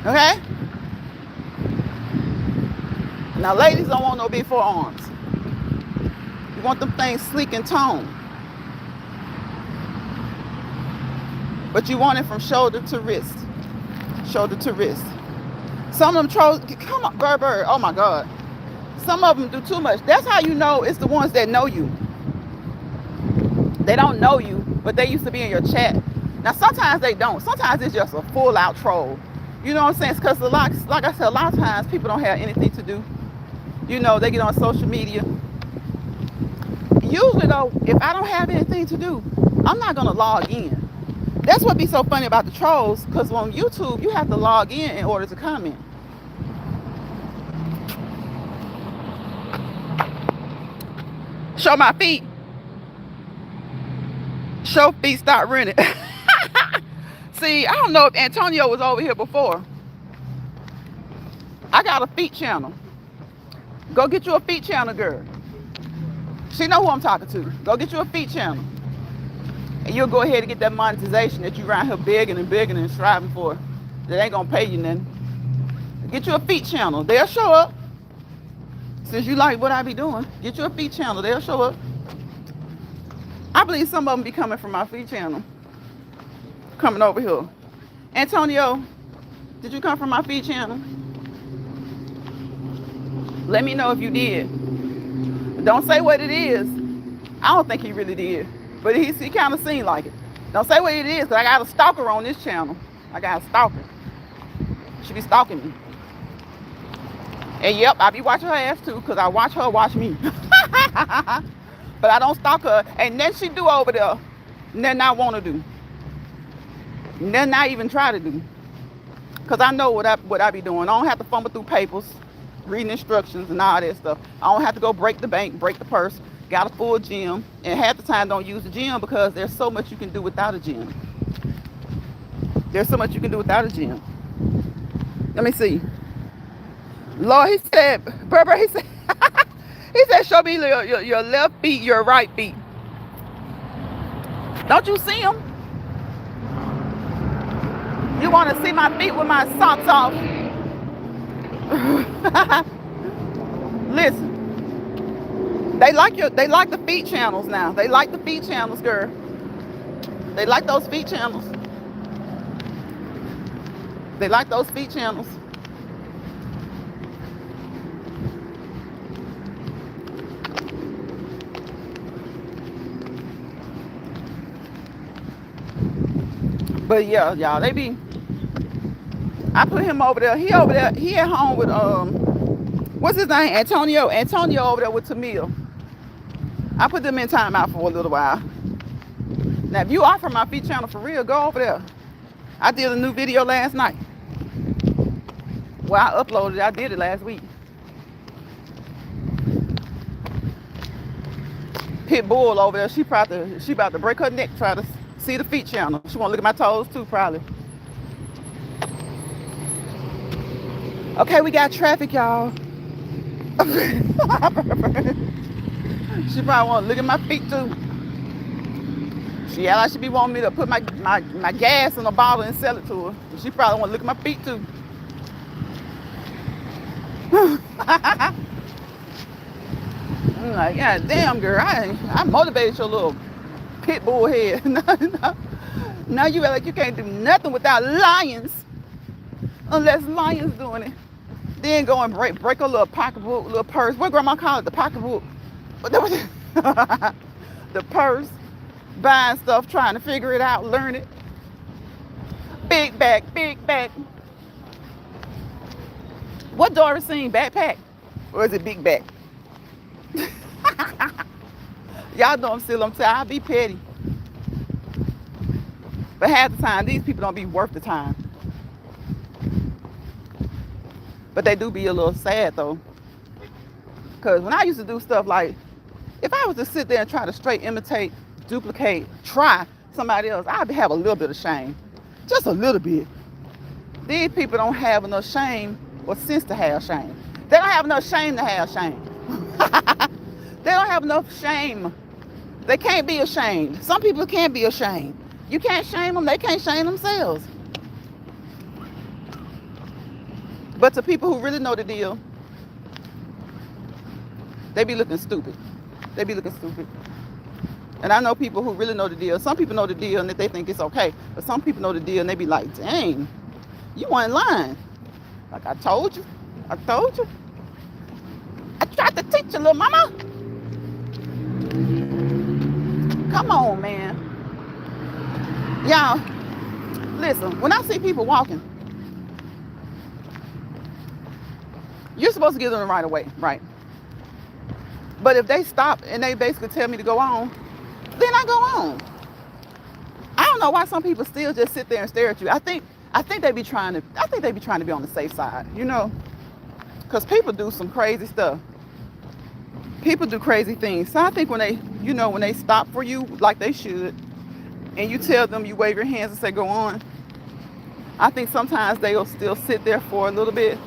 S1: Okay? Now ladies don't want no big forearms. You want them things sleek and toned. But you want it from shoulder to wrist. Shoulder to wrist. Some of them trolls, come on, bird, oh my God. Some of them do too much. That's how you know it's the ones that know you. They don't know you, but they used to be in your chat. Now sometimes they don't. Sometimes it's just a full out troll. You know what I'm saying? Because like I said, a lot of times people don't have anything to do. You know, they get on social media. Usually though, if I don't have anything to do, I'm not gonna log in. That's what be so funny about the trolls, because on YouTube, you have to log in order to comment. Show my feet. Show feet, start running. See, I don't know if Antonio was over here before. I got a feet channel. Go get you a feet channel, girl. She know who I'm talking to. Go get you a feet channel. And you'll go ahead and get that monetization that you around here begging and striving for. That ain't gonna pay you nothing. Get you a feet channel. They'll show up. Since you like what I be doing, get you a feet channel. They'll show up. I believe some of them be coming from my feet channel. Coming over here. Antonio, did you come from my feet channel? Let me know if you did. Don't say what it is. I don't think he really did. But he kind of seemed like it. Don't say what it is, because I got a stalker on this channel. I got a stalker. She be stalking me. And yep, I be watching her ass too, because I watch her watch me. But I don't stalk her. And then she do over there. Nothing I want to do. Nothing I even try to do. Because I know what I be doing. I don't have to fumble through papers, reading instructions and all that stuff. I don't have to go break the bank, break the purse. Got a full gym. And half the time don't use the gym because there's so much you can do without a gym. There's so much you can do without a gym. Let me see. Lord, he said, Berber, he said, he said, show me your left feet, your right feet. Don't you see them? You want to see my feet with my socks off? Listen, they like the feet channels now. They like the feet channels, girl. They like those feet channels. They like those feet channels. But yeah, y'all, they be. I put him over there. He over there. He at home with what's his name? Antonio. Antonio over there with Tamil. I put them in timeout for a little while. Now, if you are from my feet channel for real, go over there. I did a new video last night. Well, I uploaded it. I did it last week. Pitbull over there. She about to break her neck trying to see the feet channel. She want to look at my toes too, probably. Okay, we got traffic, y'all. She probably want to look at my feet too. She act like she be wanting me to put my gas in a bottle and sell it to her. She probably want to look at my feet too. I'm like, God damn, girl, I motivated your little pit bull head. Now you act like you can't do nothing without lions, unless lions doing it. Then go and break a little pocketbook, little purse. What grandma call it? The pocketbook. The purse. Buying stuff, trying to figure it out, learn it. Big bag, big bag. What Doris seen? Backpack? Or is it big bag? Y'all know I'm still on time. I'll be petty. But half the time, these people don't be worth the time. But they do be a little sad, though. Because when I used to do stuff like, if I was to sit there and try to straight imitate, duplicate, try somebody else, I'd have a little bit of shame. Just a little bit. These people don't have enough shame or sense to have shame. They don't have enough shame to have shame. They don't have enough shame. They can't be ashamed. Some people can't be ashamed. You can't shame them. They can't shame themselves. But to people who really know the deal, they be looking stupid. They be looking stupid. And I know people who really know the deal. Some people know the deal and they think it's okay. But some people know the deal and they be like, dang, you weren't lying. Like, I told you. I told you. I tried to teach you, little mama. Come on, man. Y'all, listen, when I see people walking, you're supposed to give them the right of way, right? But if they stop and they basically tell me to go on, then I go on. I don't know why some people still just sit there and stare at you. I think they be trying to be on the safe side, you know? Because people do some crazy stuff. People do crazy things. So I think when they stop for you like they should, and you tell them, you wave your hands and say go on, I think sometimes they'll still sit there for a little bit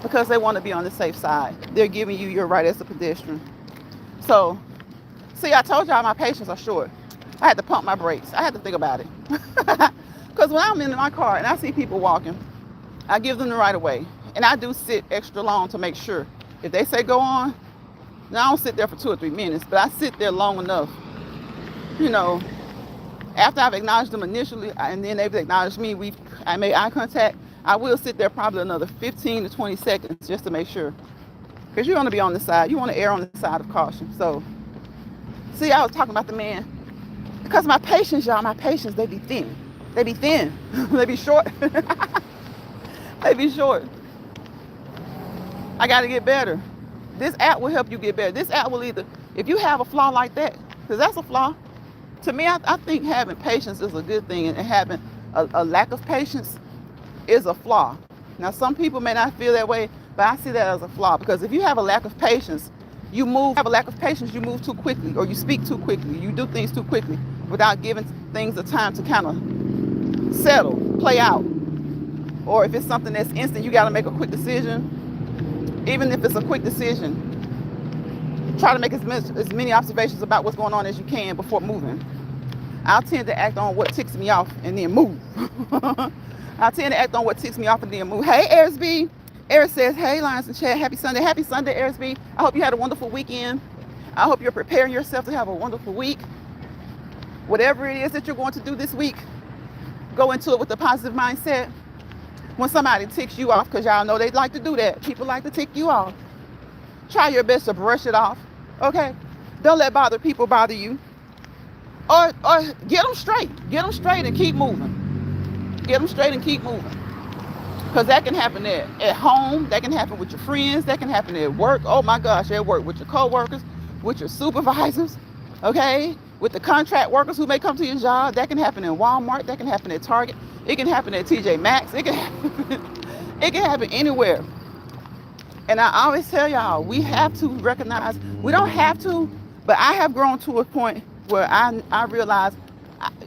S1: because they want to be on the safe side. They're giving you your right as a pedestrian. So, see, I told y'all my patience are short. I had to pump my brakes. I had to think about it. Because when I'm in my car and I see people walking, I give them the right of way. And I do sit extra long to make sure. If they say go on, now I don't sit there for 2 or 3 minutes, but I sit there long enough, you know, after I've acknowledged them initially, and then they've acknowledged me, I made eye contact, I will sit there probably another 15 to 20 seconds just to make sure. Because you want to be on the side. You want to err on the side of caution. So, see, I was talking about the man Because my patience, y'all, my patience, they be thin. They be thin. They be short. They be short. I got to get better. This app will help you get better. This app will either, if you have a flaw like that, because that's a flaw. To me, I think having patience is a good thing, and having a lack of patience is a flaw. Now, some people may not feel that way, but I see that as a flaw, because if you have a lack of patience, you move too quickly, or you speak too quickly, you do things too quickly without giving things the time to kind of settle, play out. Or if it's something that's instant, you got to make a quick decision. Even if it's a quick decision, try to make as many observations about what's going on as you can before moving. I'll tend to act on what ticks me off and then move. I tend to act on what ticks me off and then move. Hey, Arisby. Eris says, hey, Lions and Chad, happy Sunday. Happy Sunday, Arisby. I hope you had a wonderful weekend. I hope you're preparing yourself to have a wonderful week. Whatever it is that you're going to do this week, go into it with a positive mindset. When somebody ticks you off, because y'all know they like to do that. People like to tick you off. Try your best to brush it off, okay? Don't let people bother you. Or get them straight. Get them straight and keep moving. Get them straight and keep moving. Because that can happen at home. That can happen with your friends. That can happen at work. Oh my gosh, at work with your co-workers, with your supervisors, okay? With the contract workers who may come to your job. That can happen in Walmart. That can happen at Target. It can happen at TJ Maxx. It can happen anywhere. And I always tell y'all, we have to recognize, we don't have to, but I have grown to a point where I realize,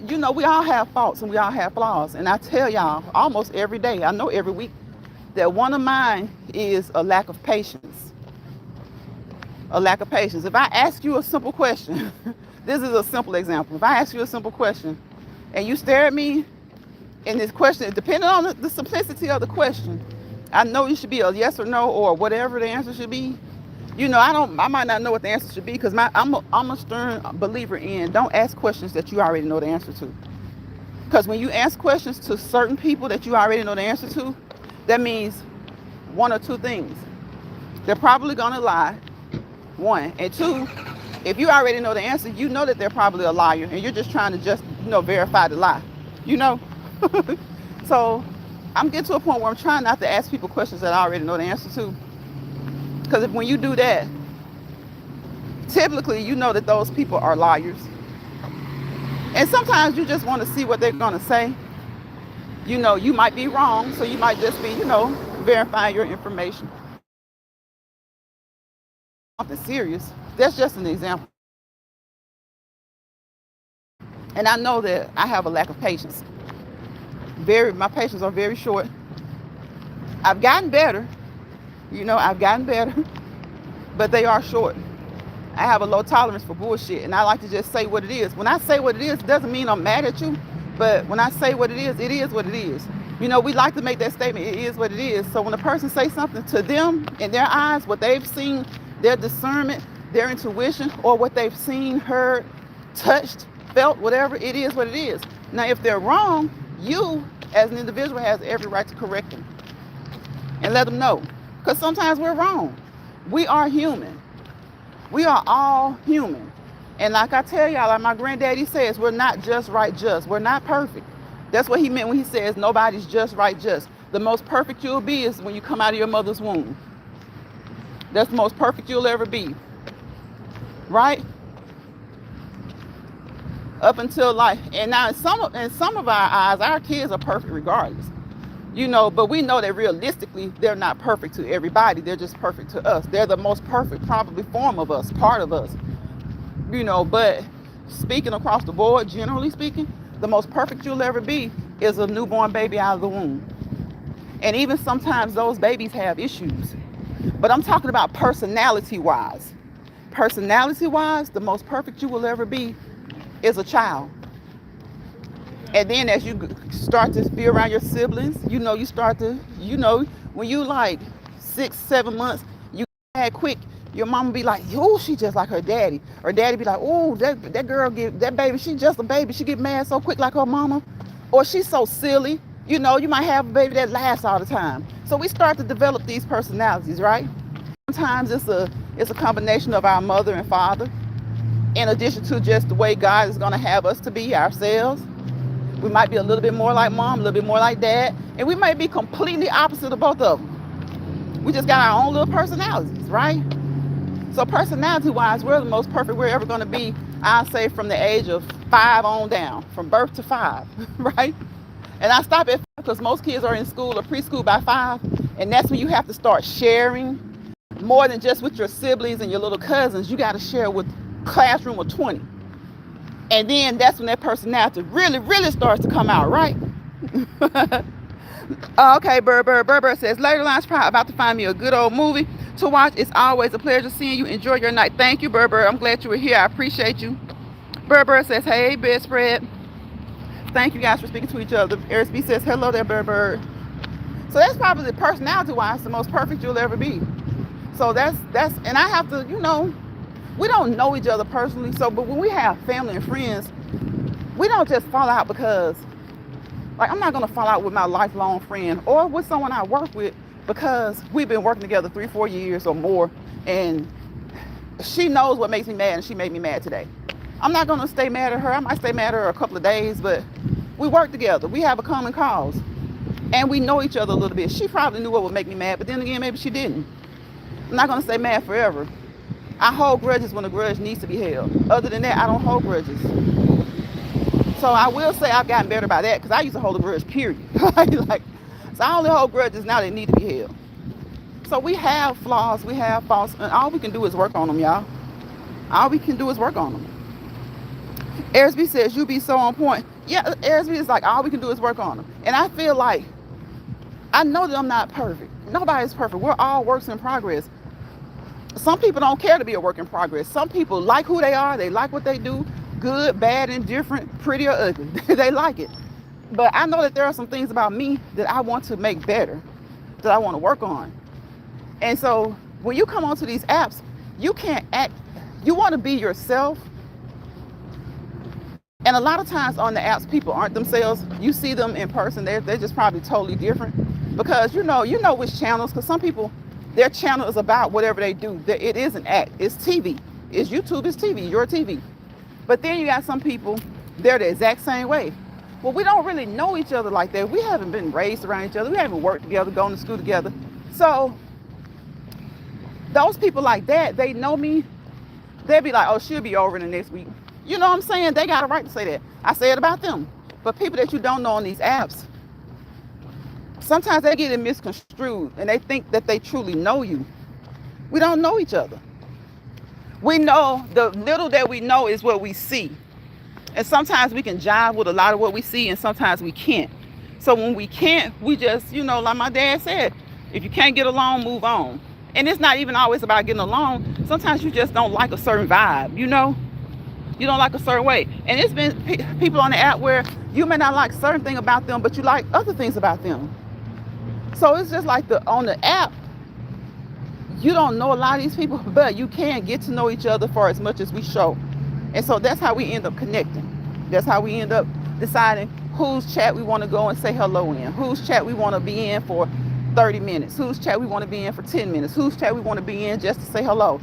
S1: we all have faults and we all have flaws. And I tell y'all almost every day, I know every week, that one of mine is a lack of patience. A lack of patience. If I ask you a simple question, this is a simple example. If I ask you a simple question and you stare at me, and this question, depending on the simplicity of the question, I know it should be a yes or no or whatever the answer should be. I might not know what the answer should be, because I'm a stern believer in don't ask questions that you already know the answer to. Because when you ask questions to certain people that you already know the answer to, that means one or two things. They're probably gonna lie, one. And two, if you already know the answer, you know that they're probably a liar, and you're just trying to verify the lie. So I'm getting to a point where I'm trying not to ask people questions that I already know the answer to. Because when you do that, typically you know that those people are liars. And sometimes you just want to see what they're going to say. You might be wrong, so you might just be, verifying your information. Something serious. That's just an example. And I know that I have a lack of patience. My patience are very short. I've gotten better. But they are short. I have a low tolerance for bullshit, and I like to just say what it is. When I say what it is, it doesn't mean I'm mad at you, but when I say what it is what it is. We like to make that statement, it is what it is. So when a person says something to them, in their eyes, what they've seen, their discernment, their intuition, or what they've seen, heard, touched, felt, whatever, it is what it is. Now, if they're wrong, you, as an individual, has every right to correct them and let them know. Because sometimes we're wrong. We are human. We are all human. And like I tell y'all, like my granddaddy says, we're not just right just. We're not perfect. That's what he meant when he says nobody's just right just. The most perfect you'll be is when you come out of your mother's womb. That's the most perfect you'll ever be. Right? Up until life. And now in some of our eyes, our kids are perfect regardless. But we know that realistically, they're not perfect to everybody. They're just perfect to us. They're the most perfect, probably, form of us, part of us. But speaking across the board, generally speaking, the most perfect you'll ever be is a newborn baby out of the womb. And even sometimes those babies have issues. But I'm talking about personality-wise. Personality-wise, the most perfect you will ever be is a child. And then as you start to be around your siblings, you start to, when you like 6-7 months, you act quick, your mama be like, oh, she just like her daddy. Or daddy be like, oh, that girl, that baby, she just a baby. She get mad so quick like her mama. Or she's so silly. You might have a baby that laughs all the time. So we start to develop these personalities, right? Sometimes it's a combination of our mother and father. in addition to just the way God is going to have us to be ourselves. We might be a little bit more like mom, a little bit more like dad, and we might be completely opposite of both of them. We just got our own little personalities, right? So personality-wise, we're the most perfect we're ever going to be, I'll say, from the age of 5 on down, from birth to 5, right? And I stop at 5 because most kids are in school or preschool by 5, and that's when you have to start sharing more than just with your siblings and your little cousins. You got to share with classroom of 20. And then that's when that personality really, really starts to come out, right? Okay, Burr says, later lunch, probably about to find me a good old movie to watch. It's always a pleasure seeing you. Enjoy your night. Thank you, Burr. I'm glad you were here. I appreciate you. Burr says, hey, bedspread. Thank you guys for speaking to each other. Eris B says, hello there, Burr. So that's probably personality-wise the most perfect you'll ever be. So that's, and I have to, we don't know each other personally. So, but when we have family and friends, we don't just fall out because, like, I'm not going to fall out with my lifelong friend or with someone I work with because we've been working together 3-4 years or more, and she knows what makes me mad, and she made me mad today. I'm not going to stay mad at her. I might stay mad at her a couple of days, but we work together. We have a common cause, and we know each other a little bit. She probably knew what would make me mad, but then again, maybe she didn't. I'm not going to stay mad forever. I hold grudges when a grudge needs to be held. Other than that, I don't hold grudges. So I will say I've gotten better about that because I used to hold a grudge, period. So I only hold grudges now that need to be held. So we have flaws, we have faults, and all we can do is work on them, y'all. All we can do is work on them. Arisby says, you be so on point. Yeah, Arisby is like, all we can do is work on them. And I feel like, I know that I'm not perfect. Nobody's perfect. We're all works in progress. Some people don't care to be a work in progress. Some people like who they are. They like what they do. Good, bad, indifferent, pretty or ugly. They like it. But I know that there are some things about me that I want to make better, that I want to work on. And so when you come onto these apps, you can't act, you want to be yourself. And a lot of times on the apps, people aren't themselves. You see them in person, they're just probably totally different. Because you know which channels, because some people, their channel is about whatever they do. It is an act. It's TV. It's YouTube. It's TV. Your TV. But then you got some people, they're the exact same way. Well, we don't really know each other like that. We haven't been raised around each other. We haven't worked together, gone to school together. So those people like that, they know me. They'll be like, oh, she'll be over in the next week. You know what I'm saying? They got a right to say that. I say it about them. But people that you don't know on these apps, sometimes they get it misconstrued and they think that they truly know you. We don't know each other. We know, the little that we know is what we see. And sometimes we can jive with a lot of what we see and sometimes we can't. So when we can't, we just, like my dad said, if you can't get along, move on. And it's not even always about getting along. Sometimes you just don't like a certain vibe, You don't like a certain way. And it's been people on the app where you may not like a certain thing about them, but you like other things about them. So it's just like on the app, you don't know a lot of these people, but you can get to know each other for as much as we show. And so that's how we end up connecting. That's how we end up deciding whose chat we want to go and say hello in, whose chat we want to be in for 30 minutes, whose chat we want to be in for 10 minutes, whose chat we want to be in just to say hello.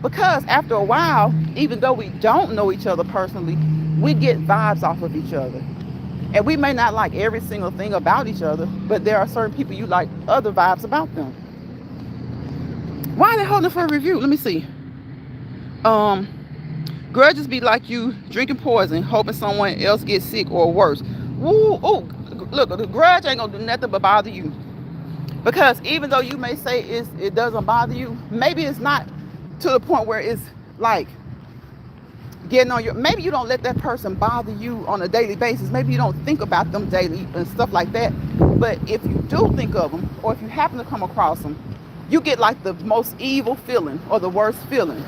S1: Because after a while, even though we don't know each other personally, we get vibes off of each other. And we may not like every single thing about each other, but there are certain people you like other vibes about them. Why are they holding it for a review? Let me see. Grudges be like you drinking poison, hoping someone else gets sick or worse. Woo, oh, look, the grudge ain't gonna do nothing but bother you. Because even though you may say it doesn't bother you, maybe it's not to the point where it's like getting on maybe you don't let that person bother you on a daily basis. Maybe you don't think about them daily and stuff like that. But if you do think of them, or if you happen to come across them, you get like the most evil feeling or the worst feeling.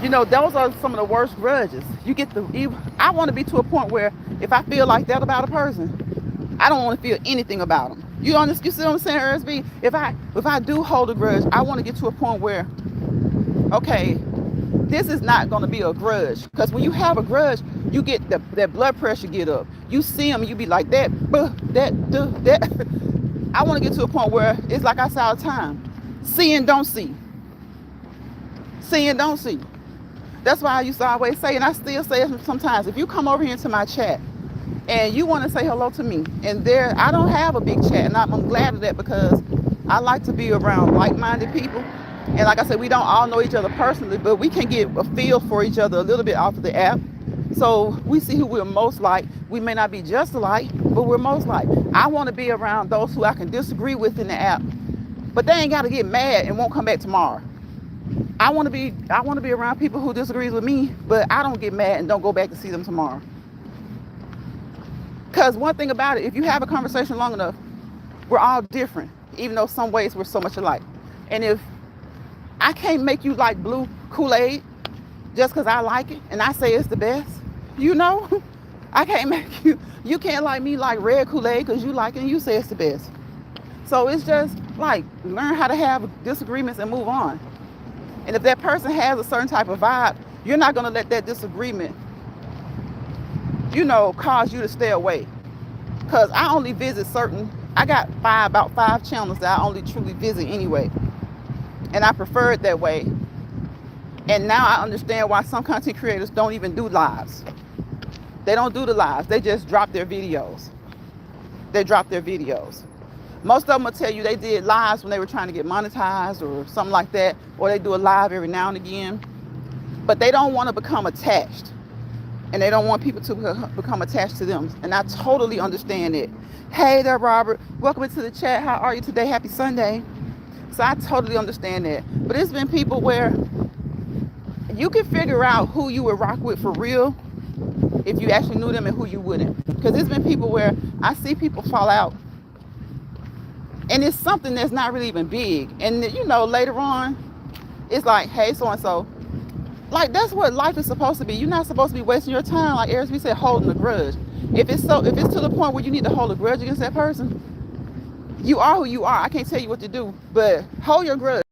S1: Those are some of the worst grudges. You get the evil. I want to be to a point where if I feel like that about a person, I don't want to feel anything about them. You see what I'm saying, RSB? If I do hold a grudge, I want to get to a point where, okay, this is not going to be a grudge. Because when you have a grudge, you get that blood pressure get up. You see them, you be like that. I want to get to a point where it's like I say all the time, see and don't see. See and don't see. That's why I used to always say, and I still say it sometimes, if you come over here into my chat and you want to say hello to me, and there, I don't have a big chat, and I'm glad of that, because I like to be around like-minded people. And like I said, we don't all know each other personally, but we can get a feel for each other a little bit off of the app. So we see who we're most like. We may not be just alike, but we're most like. I want to be around those who I can disagree with in the app, but they ain't got to get mad and won't come back tomorrow. I want to be around people who disagree with me, but I don't get mad and don't go back to see them tomorrow. Because one thing about it, if you have a conversation long enough, we're all different, even though some ways we're so much alike. And if I can't make you like blue Kool-Aid just because I like it and I say it's the best, you know, I can't make you can't like me like red Kool-Aid because you like it and you say it's the best. So it's just like, learn how to have disagreements and move on. And if that person has a certain type of vibe, you're not going to let that disagreement, cause you to stay away. Because I only visit I got about five channels that I only truly visit anyway. And I prefer it that way. And now I understand why some content creators don't even do lives. They don't do the lives. They just drop their videos. Most of them will tell you they did lives when they were trying to get monetized or something like that, or they do a live every now and again. But they don't want to become attached. And they don't want people to become attached to them. And I totally understand it. Hey there, Robert. Welcome into the chat. How are you today? Happy Sunday. So I totally understand that. But it's been people where you can figure out who you would rock with for real if you actually knew them and who you wouldn't. Because there's been people where I see people fall out. And it's something that's not really even big. And, later on, it's like, hey, so-and-so. Like, that's what life is supposed to be. You're not supposed to be wasting your time, like Eric said, holding a grudge. If it's to the point where you need to hold a grudge against that person, you are who you are. I can't tell you what to do, but hold your grudge.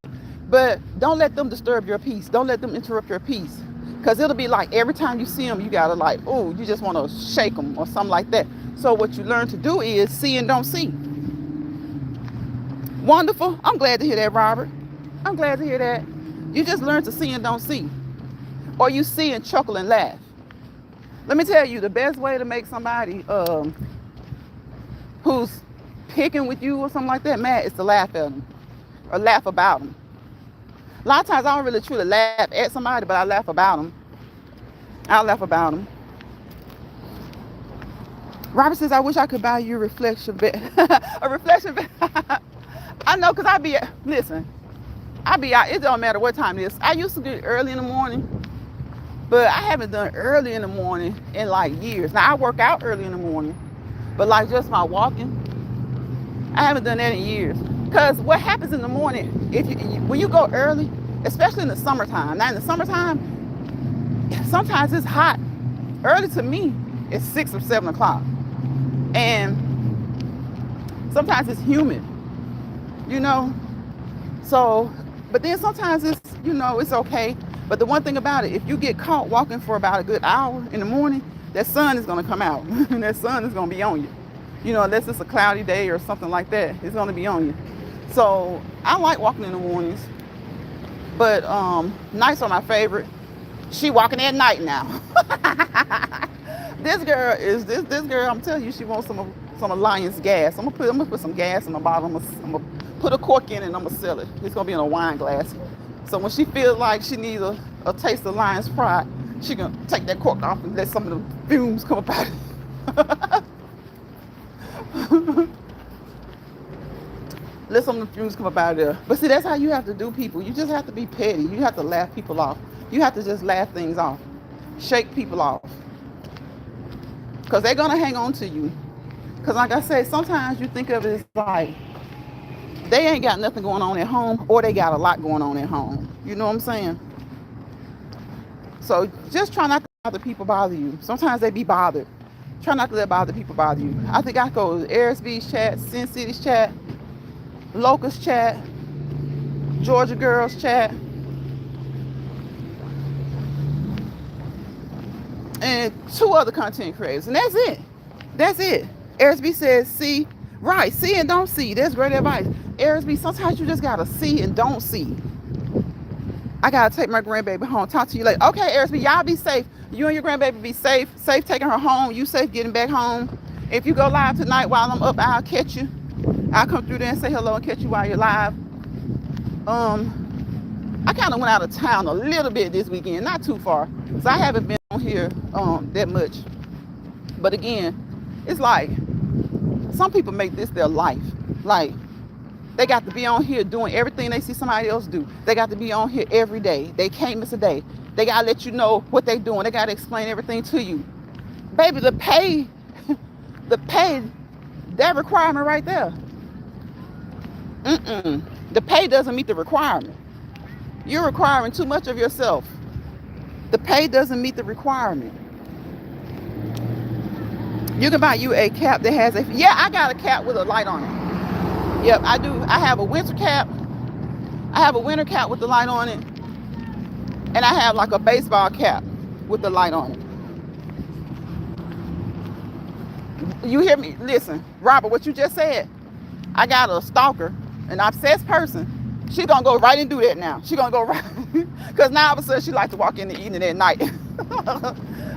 S1: But don't let them disturb your peace. Don't let them interrupt your peace. Because it'll be like every time you see them, you got to like, oh, you just want to shake them or something like that. So what you learn to do is see and don't see. Wonderful. I'm glad to hear that, Robert. I'm glad to hear that. You just learn to see and don't see. Or you see and chuckle and laugh. Let me tell you, the best way to make somebody who's picking with you or something like that mad is to laugh at them or laugh about them. A lot of times I don't really truly laugh at somebody, but I laugh about them. I'll laugh about them. Robert says, I wish I could buy you a reflection bed. A reflection bed. I know, because I be out. It don't matter what time it is. I used to do it early in the morning, but I haven't done early in the morning in like years. Now I work out early in the morning, but like just my walking, I haven't done that in years. Because what happens in the morning, when you go early, especially in the summertime. Now in the summertime, sometimes it's hot. Early to me, it's 6 or 7 o'clock. And sometimes it's humid, So, but then sometimes it's, it's okay. But the one thing about it, if you get caught walking for about a good hour in the morning, that sun is going to come out. And that sun is going to be on you. Unless it's a cloudy day or something like that, it's going to be on you. So I like walking in the mornings. But nights are my favorite. She walking at night now. This girl, I'm telling you, she wants some Alliance gas. I'm gonna put some gas in the bottle. I'm gonna put a cork in it and I'm gonna sell it. It's gonna be in a wine glass. So when she feels like she needs a taste of Lion's Pride, she gonna take that cork off and let some of the fumes come up out of it. Let some of the fumes come up out of there. But see, that's how you have to do people. You just have to be petty. You have to laugh people off. You have to just laugh things off. Shake people off. Because they're going to hang on to you. Because like I said, sometimes you think of it as like, they ain't got nothing going on at home, or they got a lot going on at home. You know what I'm saying? So just try not to let other people bother you. Sometimes they be bothered. Try not to let other people bother you. I think I go to Arisby's chat, Sin City's chat, Locust chat, Georgia Girls chat, and 2 other content creators, and that's it. Arisby says, see and don't see. That's great advice. Arisby, sometimes you just gotta see and don't see. I gotta take my grandbaby home. Talk to you later. Okay, Arisby, y'all be safe. You and your grandbaby be safe. Safe taking her home. You safe getting back home. If you go live tonight while I'm up, I'll catch you. I'll come through there and say hello and catch you while you're live. I kind of went out of town a little bit this weekend, not too far. So I haven't been on here that much. But again, it's like some people make this their life. Like, they got to be on here doing everything they see somebody else do. They got to be on here every day. They can't miss a day. They got to let you know what they're doing. They got to explain everything to you. Baby, the pay, that requirement right there. The pay doesn't meet the requirement. You're requiring too much of yourself. The pay doesn't meet the requirement. You can buy you a cap that has yeah, I got a cap with a light on it. Yep, I do. I have a winter cap. I have a winter cap with the light on it. And I have like a baseball cap with the light on it. You hear me? Listen, Robert, what you just said. I got a stalker, an obsessed person. She gonna go right and do that now. She gonna go right. Because now all of a sudden she likes to walk in the evening at night.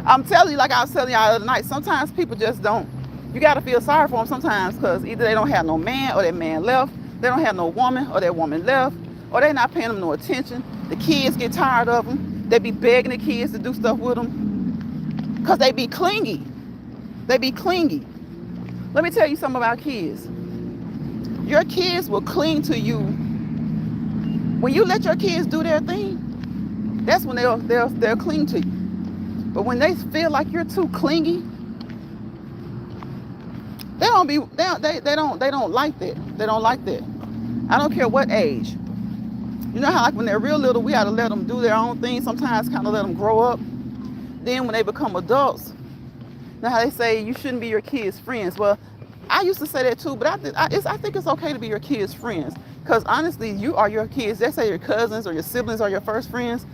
S1: I'm telling you, like I was telling y'all the other night, sometimes people just don't. You got to feel sorry for them sometimes because either they don't have no man or that man left. They don't have no woman or that woman left. Or they're not paying them no attention. The kids get tired of them. They be begging the kids to do stuff with them because they be clingy. They be clingy. Let me tell you something about kids. Your kids will cling to you. When you let your kids do their thing, that's when they'll cling to you. But when they feel like you're too clingy, they don't like that. They don't like that. I don't care what age. You know how like when they're real little, we got to let them do their own thing. Sometimes kind of let them grow up. Then when they become adults, you know how they say you shouldn't be your kids' friends. Well, I used to say that too, but I think it's okay to be your kids' friends. Because honestly, you are your kids. They say your cousins or your siblings are your first friends.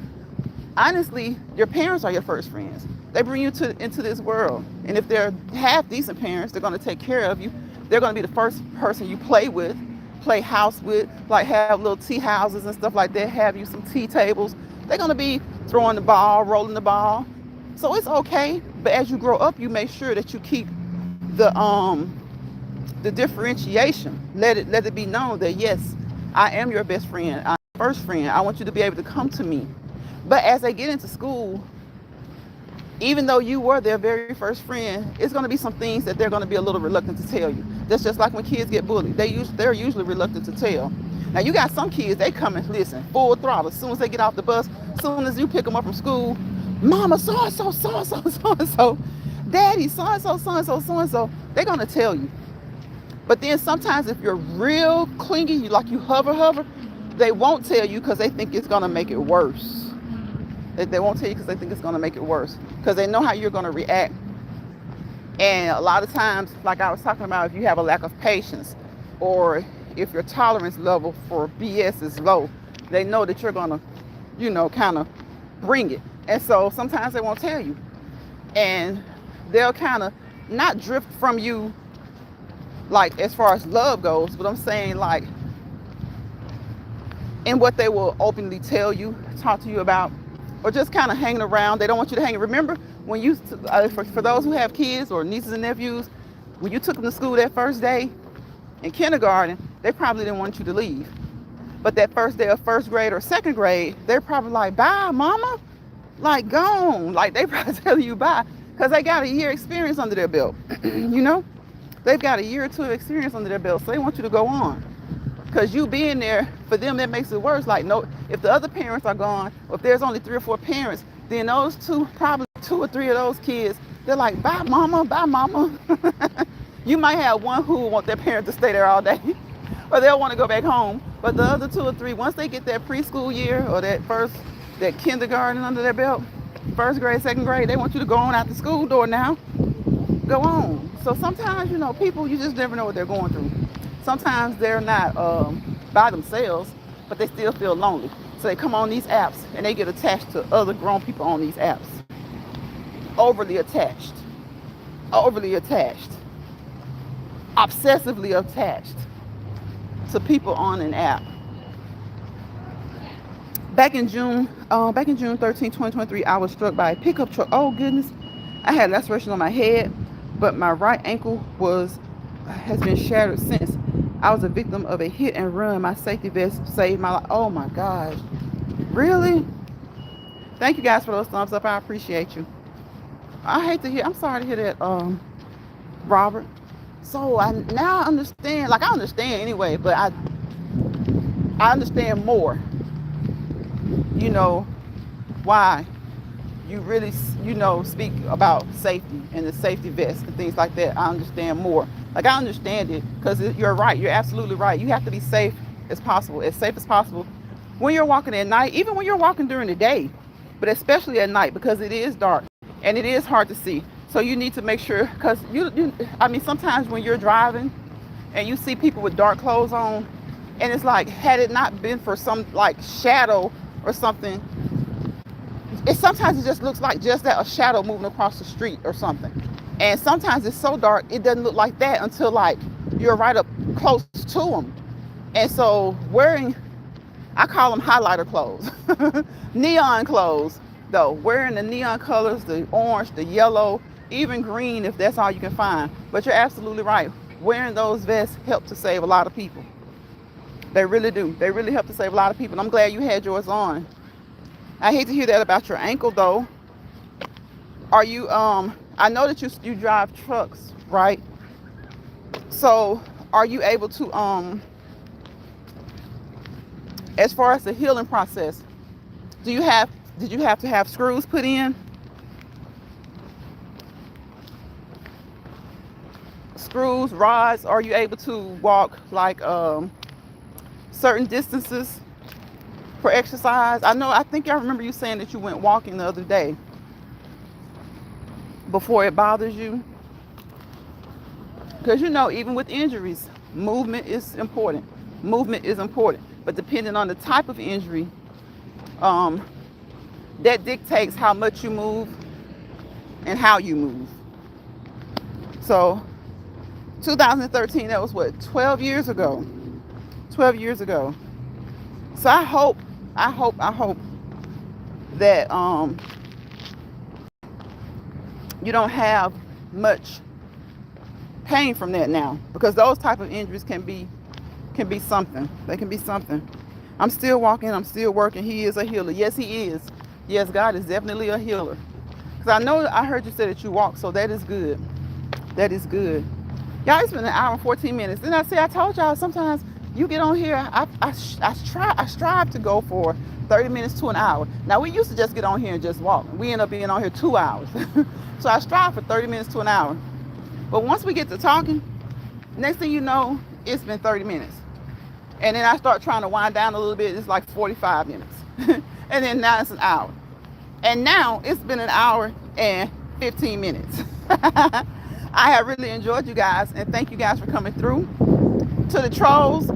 S1: Honestly, your parents are your first friends. They bring you into this world. And if they're half decent parents, they're going to take care of you. They're going to be the first person you play with, play house with, like have little tea houses and stuff like that, have you some tea tables. They're going to be throwing the ball, rolling the ball. So it's okay. But as you grow up, you make sure that you keep the differentiation. Let it be known that yes, I am your best friend. I'm your first friend. I want you to be able to come to me. But as they get into school, even though you were their very first friend, it's going to be some things that they're going to be a little reluctant to tell you. That's just like when kids get bullied. They're usually reluctant to tell. Now, you got some kids, they come and listen, full throttle. As soon as they get off the bus, as soon as you pick them up from school, Mama, so-and-so, so-and-so, so-and-so, Daddy, so-and-so, so-and-so, so-and-so, they're going to tell you. But then sometimes if you're real clingy, you hover, they won't tell you because they think it's going to make it worse. They won't tell you because they think it's going to make it worse. Because they know how you're going to react. And a lot of times, like I was talking about, if you have a lack of patience or if your tolerance level for BS is low, they know that you're going to, kind of bring it. And so sometimes they won't tell you. And they'll kind of not drift from you, like as far as love goes, but I'm saying like in what they will openly tell you, talk to you about, or just kind of hanging around. They don't want you to hang. Remember when you, for those who have kids or nieces and nephews, when you took them to school that first day in kindergarten, they probably didn't want you to leave. But that first day of first grade or second grade, they're probably like, bye, mama. Like, gone. Like, they probably tell you bye because they got a year experience under their belt. They've got a year or two of experience under their belt, so they want you to go on. Because you being there, for them, that makes it worse. Like, no, if the other parents are gone, or if there's only 3 or 4 parents, then those probably 2 or 3 of those kids, they're like, bye, mama, bye, mama. You might have one who will want their parent to stay there all day, or they'll want to go back home. But the other 2 or 3, once they get that preschool year or that kindergarten under their belt, first grade, second grade, they want you to go on out the school door now. Go on. So sometimes, people, you just never know what they're going through. Sometimes they're not by themselves, but they still feel lonely. So they come on these apps and they get attached to other grown people on these apps. Overly attached. Obsessively attached to people on an app. Back in June 13, 2023, I was struck by a pickup truck. Oh goodness. I had laceration on my head, but my right ankle has been shattered since. I was a victim of a hit and run. My safety vest saved my life. Oh my gosh. Really? Thank you guys for those thumbs up. I appreciate you. I'm sorry to hear that, Robert. So now I understand, like I understand anyway, but I understand more, you know, why you really, speak about safety and the safety vest and things like that. I understand more. Like I understand it because you're right. You're absolutely right. You have to be safe as safe as possible when you're walking at night, even when you're walking during the day, but especially at night because it is dark and it is hard to see. So you need to make sure, because sometimes when you're driving and you see people with dark clothes on, and it's like, had it not been for some like shadow or something, sometimes it just looks like just that, a shadow moving across the street or something. And sometimes it's so dark, it doesn't look like that until like you're right up close to them. And so I call them highlighter clothes, neon clothes though, wearing the neon colors, the orange, the yellow, even green if that's all you can find. But you're absolutely right. Wearing those vests help to save a lot of people. They really do. They really help to save a lot of people. And I'm glad you had yours on. I hate to hear that about your ankle though. Are you, I know that you drive trucks, right? So are you able to, as far as the healing process, did you have to have screws put in? Screws, rods? Are you able to walk like certain distances for exercise? I think I remember you saying that you went walking the other day before it bothers you. Because even with injuries, movement is important. Movement is important. But depending on the type of injury, that dictates how much you move and how you move. So 2013, that was what, 12 years ago. 12 years ago. So I hope that you don't have much pain from that now, because those type of injuries can be something. They can be something. I'm still walking, I'm still working. He is a healer. Yes, he is. Yes, God is definitely a healer. Because I heard you say that you walk, so that is good. That is good. Y'all, it's been an hour and 14 minutes. Then I told y'all sometimes you get on here, I strive to go for 30 minutes to an hour. Now, we used to just get on here and just walk. We end up being on here 2 hours. So I strive for 30 minutes to an hour. But once we get to talking, next thing you know, it's been 30 minutes. And then I start trying to wind down a little bit. It's like 45 minutes. And then now it's an hour. And now it's been an hour and 15 minutes. I have really enjoyed you guys. And thank you guys for coming through. To the trolls,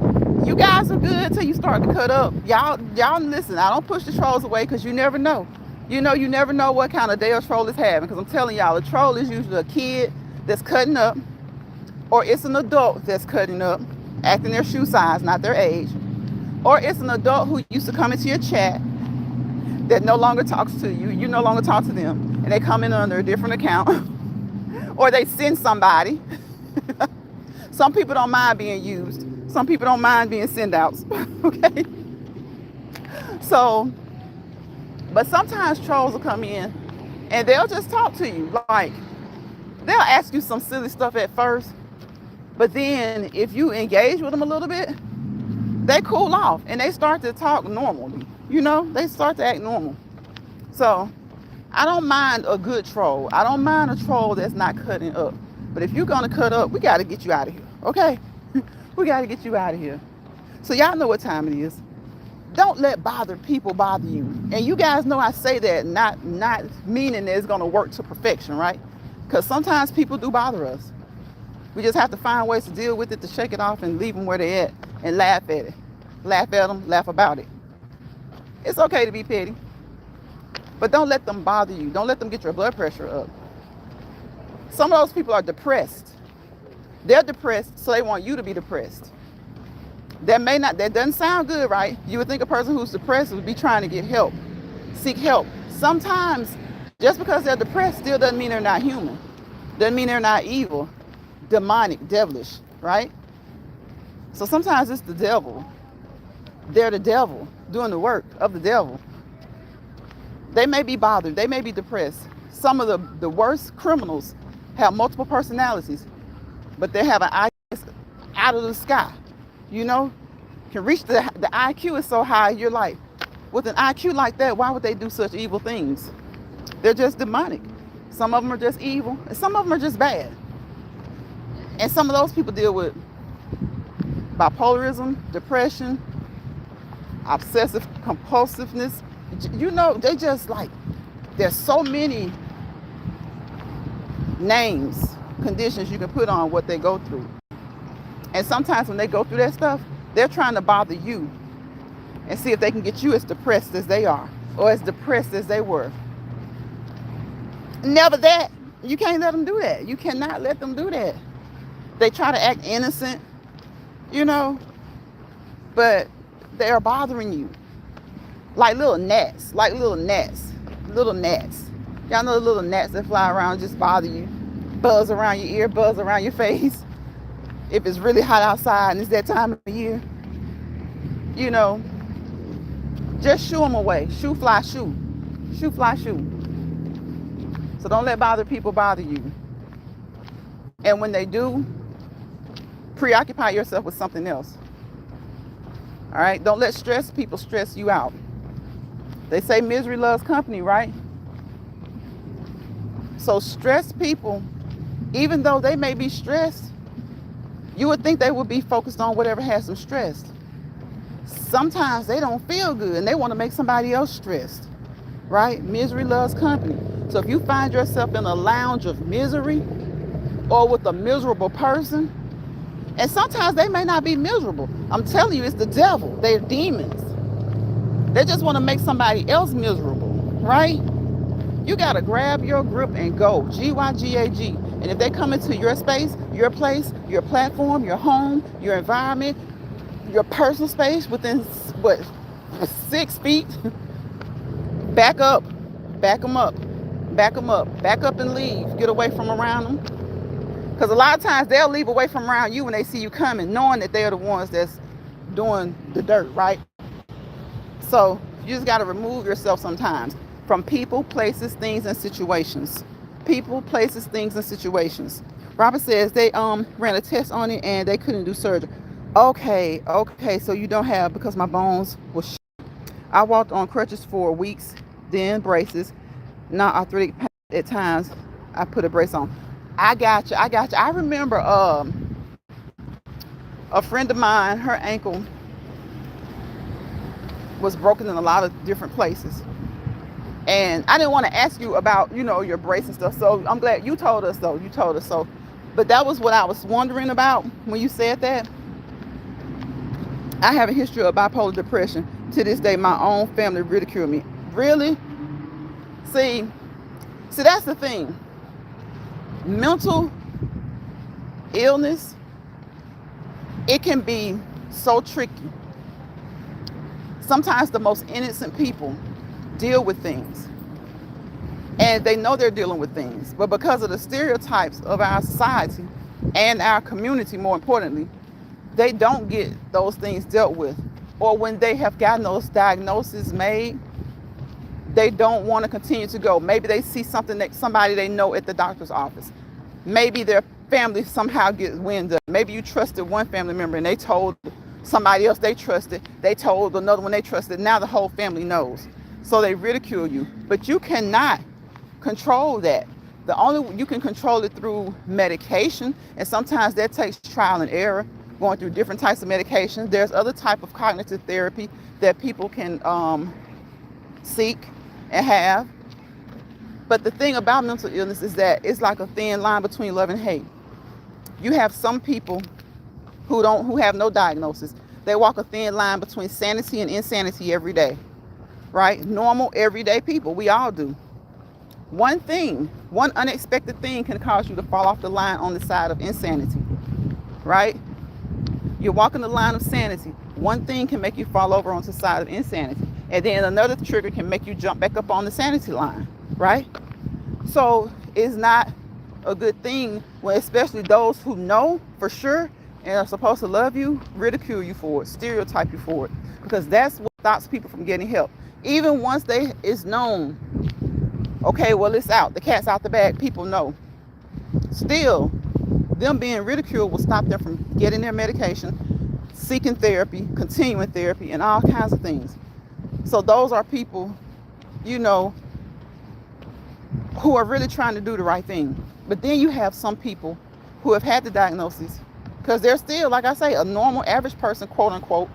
S1: you guys are good till you start to cut up. Y'all listen, I don't push the trolls away because you never know. You never know what kind of day a troll is having. Because I'm telling y'all, a troll is usually a kid that's cutting up, or it's an adult that's cutting up, acting their shoe size, not their age. Or it's an adult who used to come into your chat that no longer talks to you. You no longer talk to them. And they come in under a different account. Or they send somebody. Some people don't mind being used. Some people don't mind being send outs. Okay? So, but sometimes trolls will come in and they'll just talk to you. Like, they'll ask you some silly stuff at first. But then if you engage with them a little bit, they cool off and they start to talk normally. They start to act normal. So I don't mind a good troll. I don't mind a troll that's not cutting up. But if you're going to cut up, we got to get you out of here. Okay? We got to get you out of here. So y'all know what time it is. Don't let bothered people bother you. And you guys know I say that not meaning that it's going to work to perfection, right? Because sometimes people do bother us. We just have to find ways to deal with it, to shake it off and leave them where they're at and laugh at it. Laugh at them, laugh about it. It's okay to be petty. But don't let them bother you. Don't let them get your blood pressure up. Some of those people are depressed. They're depressed, so they want you to be depressed. That doesn't sound good, right? You would think a person who's depressed would be trying to get help, seek help. Sometimes, just because they're depressed still doesn't mean they're not human. Doesn't mean they're not evil, demonic, devilish, right? So sometimes it's the devil. They're the devil doing the work of the devil. They may be bothered. They may be depressed. Some of the worst criminals have multiple personalities, but they have an IQ out of the sky. You know, can reach the IQ is so high. You're like, with an IQ like that, why would they do such evil things? They're just demonic. Some of them are just evil, and some of them are just bad. And some of those people deal with bipolarism, depression, obsessive compulsiveness. You know, they just like, there's so many names, conditions you can put on what they go through. And sometimes when they go through that stuff, they're trying to bother you and see if they can get you as depressed as they are or as depressed as they were. Never that. You can't let them do that. You cannot let them do that. They try to act innocent, you know, but they are bothering you. Like little gnats. Little gnats. Y'all know the little gnats that fly around just bother you. Buzz around your ear, buzz around your face. If it's really hot outside and it's that time of year, you know, just shoo them away. Shoo, fly, shoo. Shoo, fly, shoo. So don't let bother people bother you. And when they do, preoccupy yourself with something else. All right? Don't let stress people stress you out. They say misery loves company, right? So stressed people, even though they may be stressed, you would think they would be focused on whatever has them stressed. Sometimes they don't feel good and they want to make somebody else stressed, right? Misery loves company. So if you find yourself in a lounge of misery or with a miserable person, and sometimes they may not be miserable. I'm telling you, it's the devil. They're demons. They just want to make somebody else miserable, right? You got to grab your grip and go. G-Y-G-A-G. And if they come into your space, your place, your platform, your home, your environment, your personal space within, 6 feet, back up, back them up, back them up, back up and leave. Get away from around them. Because a lot of times they'll leave away from around you when they see you coming, knowing that they're the ones that's doing the dirt, right? So you just got to remove yourself sometimes from people, places, things, and situations. People, places, things, and situations. Robert says they ran a test on it and they couldn't do surgery. Okay, so you don't have, because my bones were I walked on crutches for weeks, then braces, not arthritic pain at times. I put a brace on. I got you. I remember a friend of mine, her ankle was broken in a lot of different places. And I didn't want to ask you about, your brace and stuff. So I'm glad you told us, though. You told us so. But that was what I was wondering about when you said that. I have a history of bipolar depression. To this day, my own family ridicule me. Really? See, that's the thing. Mental illness, it can be so tricky. Sometimes the most innocent people deal with things and they know they're dealing with things, but because of the stereotypes of our society and our community, more importantly, they don't get those things dealt with. Or when they have gotten those diagnoses made, they don't want to continue to go. Maybe they see somebody they know at the doctor's office. Maybe their family somehow gets wind of it. Maybe you trusted one family member and they told somebody else they trusted. They told another one they trusted. Now the whole family knows. So they ridicule you. But you cannot control that. You can control it through medication. And sometimes that takes trial and error, going through different types of medications. There's other type of cognitive therapy that people can seek and have. But the thing about mental illness is that it's like a thin line between love and hate. You have some people who have no diagnosis. They walk a thin line between sanity and insanity every day, right? Normal, everyday people. We all do. One unexpected thing can cause you to fall off the line on the side of insanity, right? You're walking the line of sanity. One thing can make you fall over onto the side of insanity. And then another trigger can make you jump back up on the sanity line, right? So it's not a good thing when especially those who know for sure and are supposed to love you, ridicule you for it, stereotype you for it. Because that's what stops people from getting help. Even once it's known, okay, well, it's out. The cat's out the bag. People know. Still, them being ridiculed will stop them from getting their medication, seeking therapy, continuing therapy, and all kinds of things. So those are people, you know, who are really trying to do the right thing. But then you have some people who have had the diagnosis, because they're still, like I say, a normal, average person, quote unquote,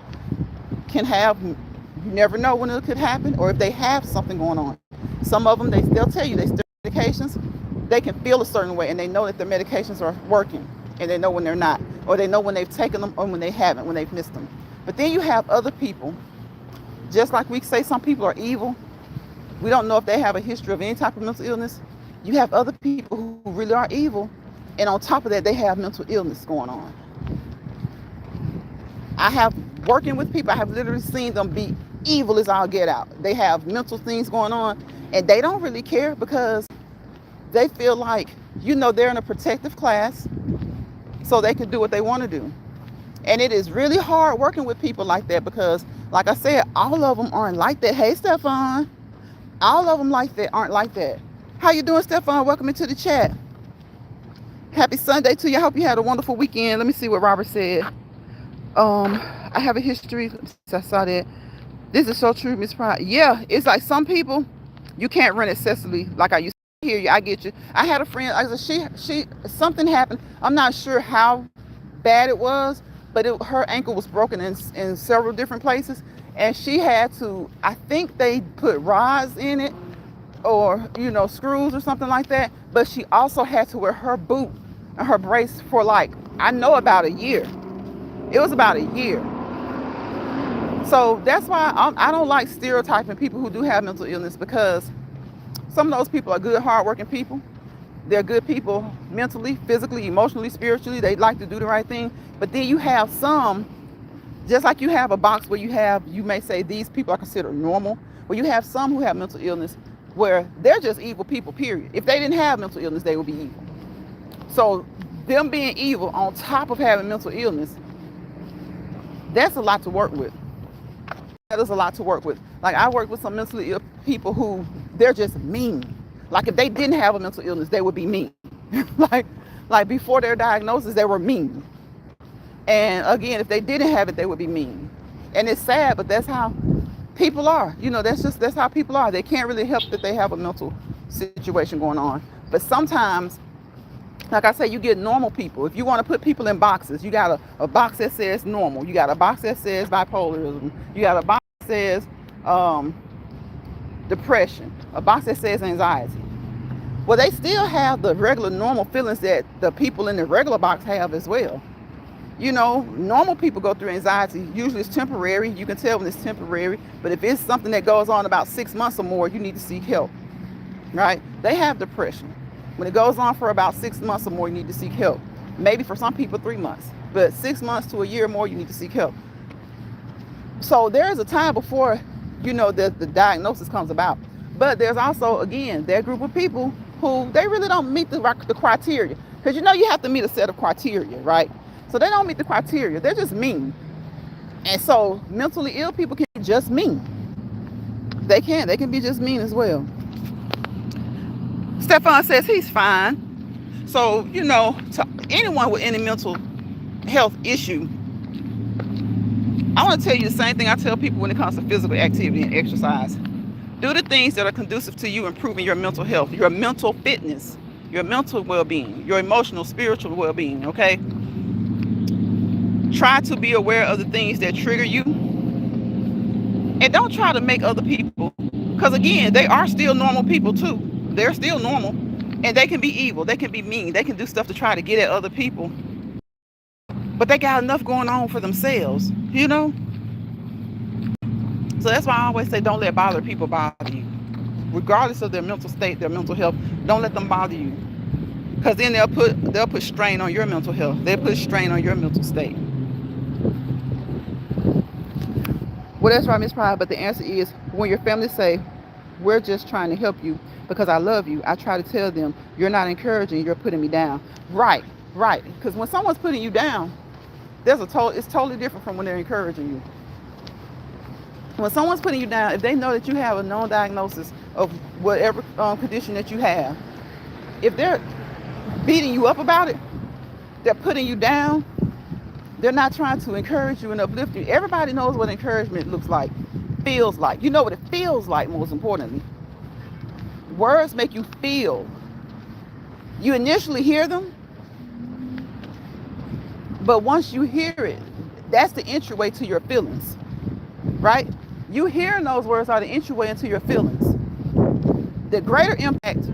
S1: can have, you never know when it could happen, or if they have something going on. Some of them, they'll tell you they still take medications. They can feel a certain way, and they know that their medications are working, and they know when they're not, or they know when they've taken them or when they haven't, when they've missed them. But then you have other people, just like we say some people are evil. We don't know if they have a history of any type of mental illness. You have other people who really are evil, and on top of that, they have mental illness going on. I have, working with people, I have literally seen them be evil as all get out. They have mental things going on, and they don't really care because they feel like, you know, they're in a protective class, so they can do what they want to do. And it is really hard working with people like that because, like I said, all of them aren't like that. Hey, Stefan. All of them like that aren't like that. How you doing, Stefan? Welcome into the chat. Happy Sunday to you. I hope you had a wonderful weekend. Let me see what Robert said. I have a history. I saw that. This is so true, Miss Pride. Yeah, it's like some people, you can't run excessively like I used to hear you. I get you. I had a friend, she something happened. I'm not sure how bad it was, but her ankle was broken in several different places. And she had to, I think they put rods in it or, you know, screws or something like that. But she also had to wear her boot and her brace for like, I know about a year. It was about a year. So that's why I don't like stereotyping people who do have mental illness, because some of those people are good, hardworking people. They're good people mentally, physically, emotionally, spiritually. They like to do the right thing. But then you have some, just like you have a box where you may say these people are considered normal, where you have some who have mental illness where they're just evil people, period. If they didn't have mental illness, they would be evil. So them being evil on top of having mental illness, that's a lot to work with. That is a lot to work with. Like, I work with some mentally ill people who, they're just mean. Like, if they didn't have a mental illness, they would be mean. like before their diagnosis, they were mean. And again, if they didn't have it, they would be mean. And it's sad, but that's how people are. You know, that's how people are. They can't really help that they have a mental situation going on. But sometimes, like I say, you get normal people. If you want to put people in boxes, you got a box that says normal. You got a box that says bipolarism. You got a box that says depression. A box that says anxiety. Well, they still have the regular normal feelings that the people in the regular box have as well. You know, normal people go through anxiety. Usually it's temporary. You can tell when it's temporary. But if it's something that goes on about 6 months or more, you need to seek help, right? They have depression. When it goes on for about 6 months or more, you need to seek help. Maybe for some people, 3 months. But 6 months to a year or more, you need to seek help. So there's a time before, you know, the diagnosis comes about. But there's also, again, that group of people who, they really don't meet the criteria. Because, you know, you have to meet a set of criteria, right? So they don't meet the criteria. They're just mean. And so mentally ill people can be just mean. They can be just mean as well. Stefan says he's fine. So, you know, to anyone with any mental health issue, I want to tell you the same thing I tell people when it comes to physical activity and exercise. Do the things that are conducive to you improving your mental health, your mental fitness, your mental well-being, your emotional, spiritual well-being, okay? Try to be aware of the things that trigger you. And don't try to make other people, because again, they are still normal people too. They're still normal. And they can be evil. They can be mean. They can do stuff to try to get at other people. But they got enough going on for themselves, you know? So that's why I always say don't let bother people bother you. Regardless of their mental state, their mental health, don't let them bother you. Because then they'll put strain on your mental health. They'll put strain on your mental state. Well, that's right, Miss Pride. But the answer is when your family say, we're just trying to help you because I love you. I try to tell them, you're not encouraging, you're putting me down. Right, right. Because when someone's putting you down, it's totally different from when they're encouraging you. When someone's putting you down, if they know that you have a known diagnosis of whatever condition that you have, if they're beating you up about it, they're putting you down, they're not trying to encourage you and uplift you. Everybody knows what encouragement looks like, feels like. You know what it feels like, most importantly. Words make you feel. You initially hear them, but once you hear it, that's the entryway to your feelings, right? You hearing those words are the entryway into your feelings. The greater impact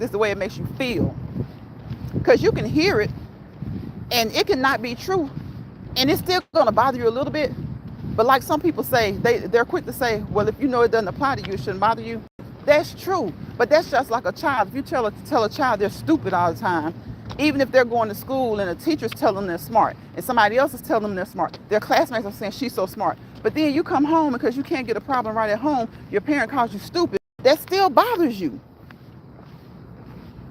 S1: is the way it makes you feel, because you can hear it and it cannot be true, and it's still going to bother you a little bit. But like some people say, they're quick to say, well, if you know it doesn't apply to you, it shouldn't bother you. That's true, but that's just like a child. If you tell a child they're stupid all the time, even if they're going to school and a teacher's telling them they're smart and somebody else is telling them they're smart, their classmates are saying she's so smart, but then you come home because you can't get a problem right at home, your parent calls you stupid, that still bothers you.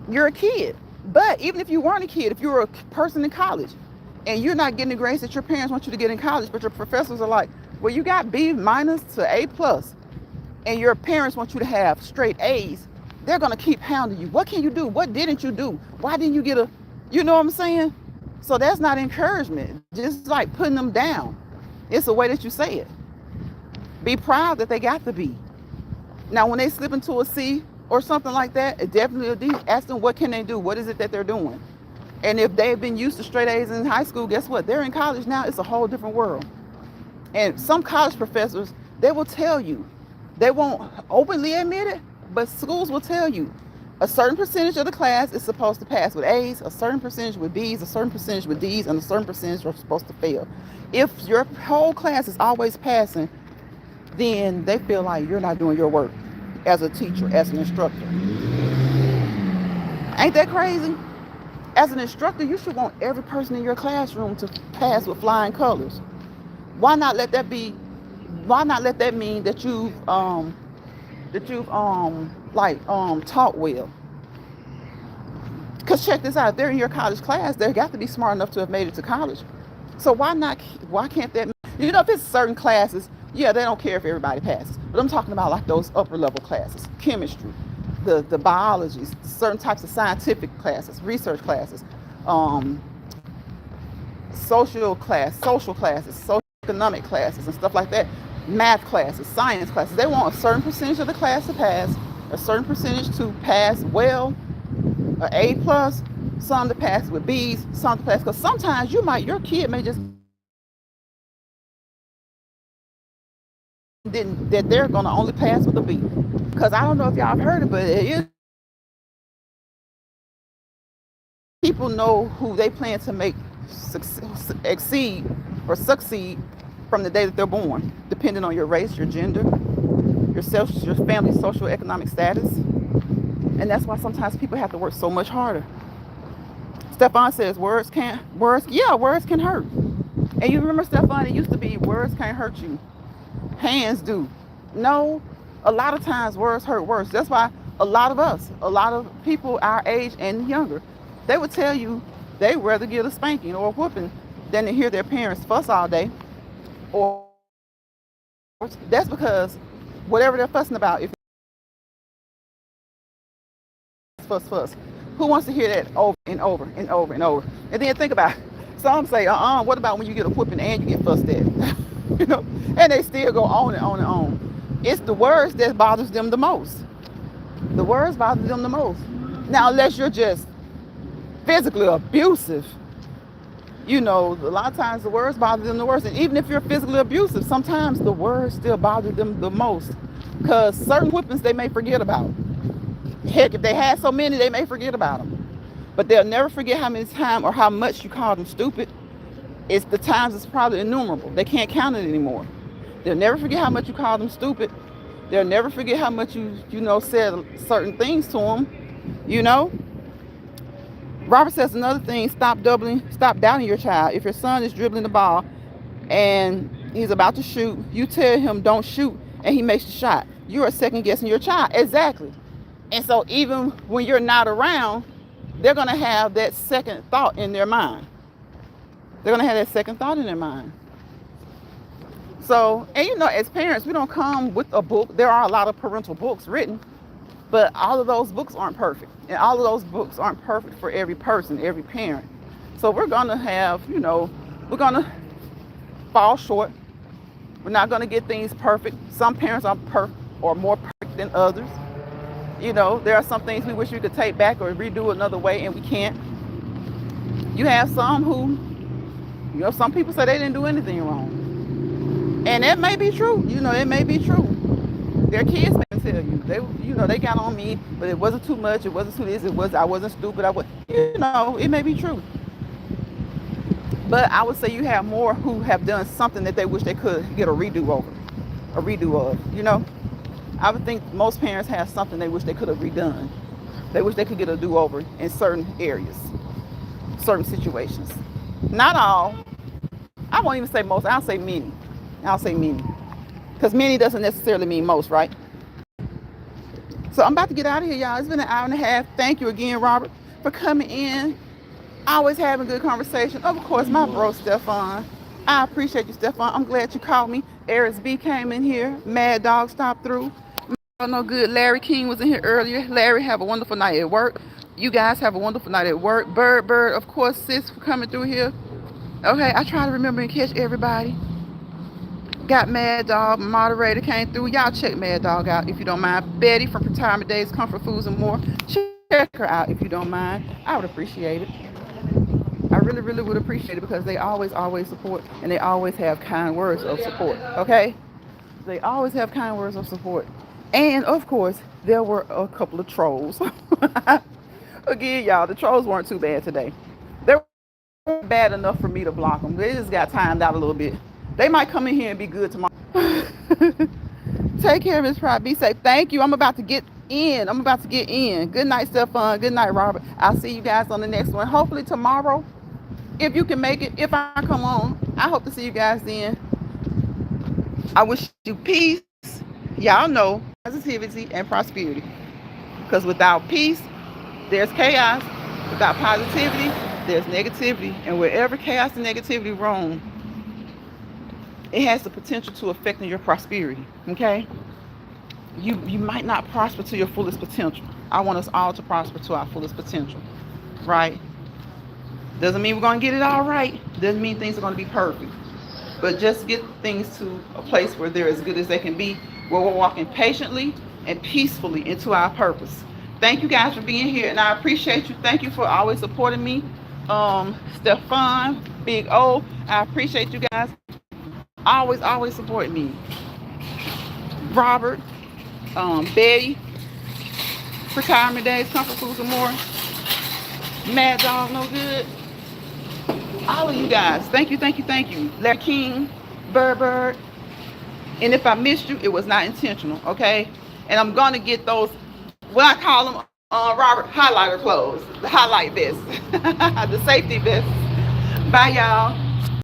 S1: You're a kid. But even if you weren't a kid, if you were a person in college and you're not getting the grades that your parents want you to get in college, but your professors are like, well, you got B- to A+, and your parents want you to have straight A's, they're going to keep hounding you. What can you do? What didn't you do? Why didn't you get a, you know what I'm saying? So that's not encouragement. Just like putting them down. It's the way that you say it. Be proud that they got the B. Now, when they slip into a C or something like that, it definitely a D. Ask them, what can they do? What is it that they're doing? And if they've been used to straight A's in high school, guess what? They're in college now. It's a whole different world. And some college professors, they will tell you, they won't openly admit it, but schools will tell you a certain percentage of the class is supposed to pass with A's, a certain percentage with B's, a certain percentage with D's, and a certain percentage are supposed to fail. If your whole class is always passing, then they feel like you're not doing your work as a teacher, as an instructor. Ain't that crazy? As an instructor, you should want every person in your classroom to pass with flying colors. Why not let that mean that you've taught well? Because check this out, if they're in your college class, they got to be smart enough to have made it to college. So why can't that, if it's certain classes, yeah, they don't care if everybody passes. But I'm talking about like those upper level classes, chemistry, the biologies, certain types of scientific classes, research classes, social classes, socioeconomic classes and stuff like that, math classes, science classes. They want a certain percentage of the class to pass, a certain percentage to pass well, an A+, some to pass with B's, some to pass, because sometimes your kid may just that they're going to only pass with a B. Because I don't know if y'all have heard it, but it is, people know who they plan to make exceed or succeed from the day that they're born, depending on your race, your gender, your family's social economic status. And that's why sometimes people have to work so much harder. Stefan says words can hurt. And you remember, Stefan, it used to be words can't hurt you, hands do. No, a lot of times words hurt worse. That's why a lot of people our age and younger, they would tell you they'd rather get a spanking or a whooping than to hear their parents fuss all day. Or that's because whatever they're fussing about, if fuss, who wants to hear that over and over and over and over? And then think about it. Some say, what about when you get a whooping and you get fussed at? And they still go on and on and on. It's the words that bothers them the most. The words bother them the most. Now, unless you're just physically abusive, a lot of times the words bother them the worst. And even if you're physically abusive, sometimes the words still bother them the most, because certain whippings they may forget about. Heck, if they had so many, they may forget about them. But they'll never forget how many times or how much you called them stupid. It's the times it's probably innumerable. They can't count it anymore. They'll never forget how much you called them stupid. They'll never forget how much you said certain things to them, Robert says another thing, stop doubting your child. If your son is dribbling the ball and He's about to shoot. You tell him don't shoot, and he makes the shot. You are second guessing your child. Exactly. And so even when you're not around, they're gonna have that second thought in their mind. They're gonna have that second thought in their mind. So, and you know, as parents, we don't come with a book. There are a lot of parental books written, but all of those books aren't perfect. And all of those books aren't perfect for every person, every parent. So we're gonna have, you know, we're gonna fall short. We're not gonna get things perfect. Some parents are more perfect than others. You know, there are some things we wish we could take back or redo another way, and we can't. You have some who, you know, some people say they didn't do anything wrong. And that may be true. You know, it may be true. Their kids may tell you, you know, they got on me, but it wasn't too much. It wasn't too this. I wasn't stupid. You know, it may be true. But I would say you have more who have done something that they wish they could get a redo of, you know. I would think most parents have something they wish they could have redone. They wish they could get a do-over in certain areas, certain situations. Not all. I won't even say most. I'll say many. Because many doesn't necessarily mean most, right? So I'm about to get out of here, y'all. It's been an hour and a half. Thank you again, Robert, for coming in. Always having good conversation. Of course, my bro, Stefan. I appreciate you, Stefan. I'm glad you called me. Aris B came in here. Mad Dog stopped through. No good. Larry King was in here earlier. Larry, have a wonderful night at work. You guys have a wonderful night at work. Bird, of course, sis, for coming through here. Okay, I try to remember and catch everybody. Got Mad Dog, moderator came through. Y'all check Mad Dog out if you don't mind. Betty from Retirement Days, Comfort Foods and More. Check her out if you don't mind. I would appreciate it. I really, really would appreciate it because they always support, and they always have kind words of support, okay? They always have kind words of support. And, of course, there were a couple of trolls. Again, y'all, the trolls weren't too bad today. They weren't bad enough for me to block them. They just got timed out a little bit. They might come in here and be good tomorrow. Take care, Miss Pride. Be safe. Thank you. I'm about to get in. Good night, Stefan. Good night, Robert. I'll see you guys on the next one. Hopefully tomorrow, if you can make it, if I come on. I hope to see you guys then. I wish you peace. Y'all know positivity and prosperity. Because without peace, there's chaos. Without positivity, there's negativity. And wherever chaos and negativity roam, it has the potential to affect your prosperity. Okay? You might not prosper to your fullest potential. I want us all to prosper to our fullest potential. Right? Doesn't mean we're going to get it all right. Doesn't mean things are going to be perfect. But just get things to a place where they're as good as they can be, where we're walking patiently and peacefully into our purpose. Thank you guys for being here, and I appreciate you. Thank you for always supporting me. Stefan, Big O, I appreciate you guys. Always supporting me. Robert, Betty, Retirement Days, Comfort Foods and More. Mad Dog, no good. All of you guys, thank you. Larry King, Bird. And if I missed you, it was not intentional, okay? And I'm gonna get those, what I call them, Robert, highlighter clothes, the highlight vest, the safety vest. Bye, y'all.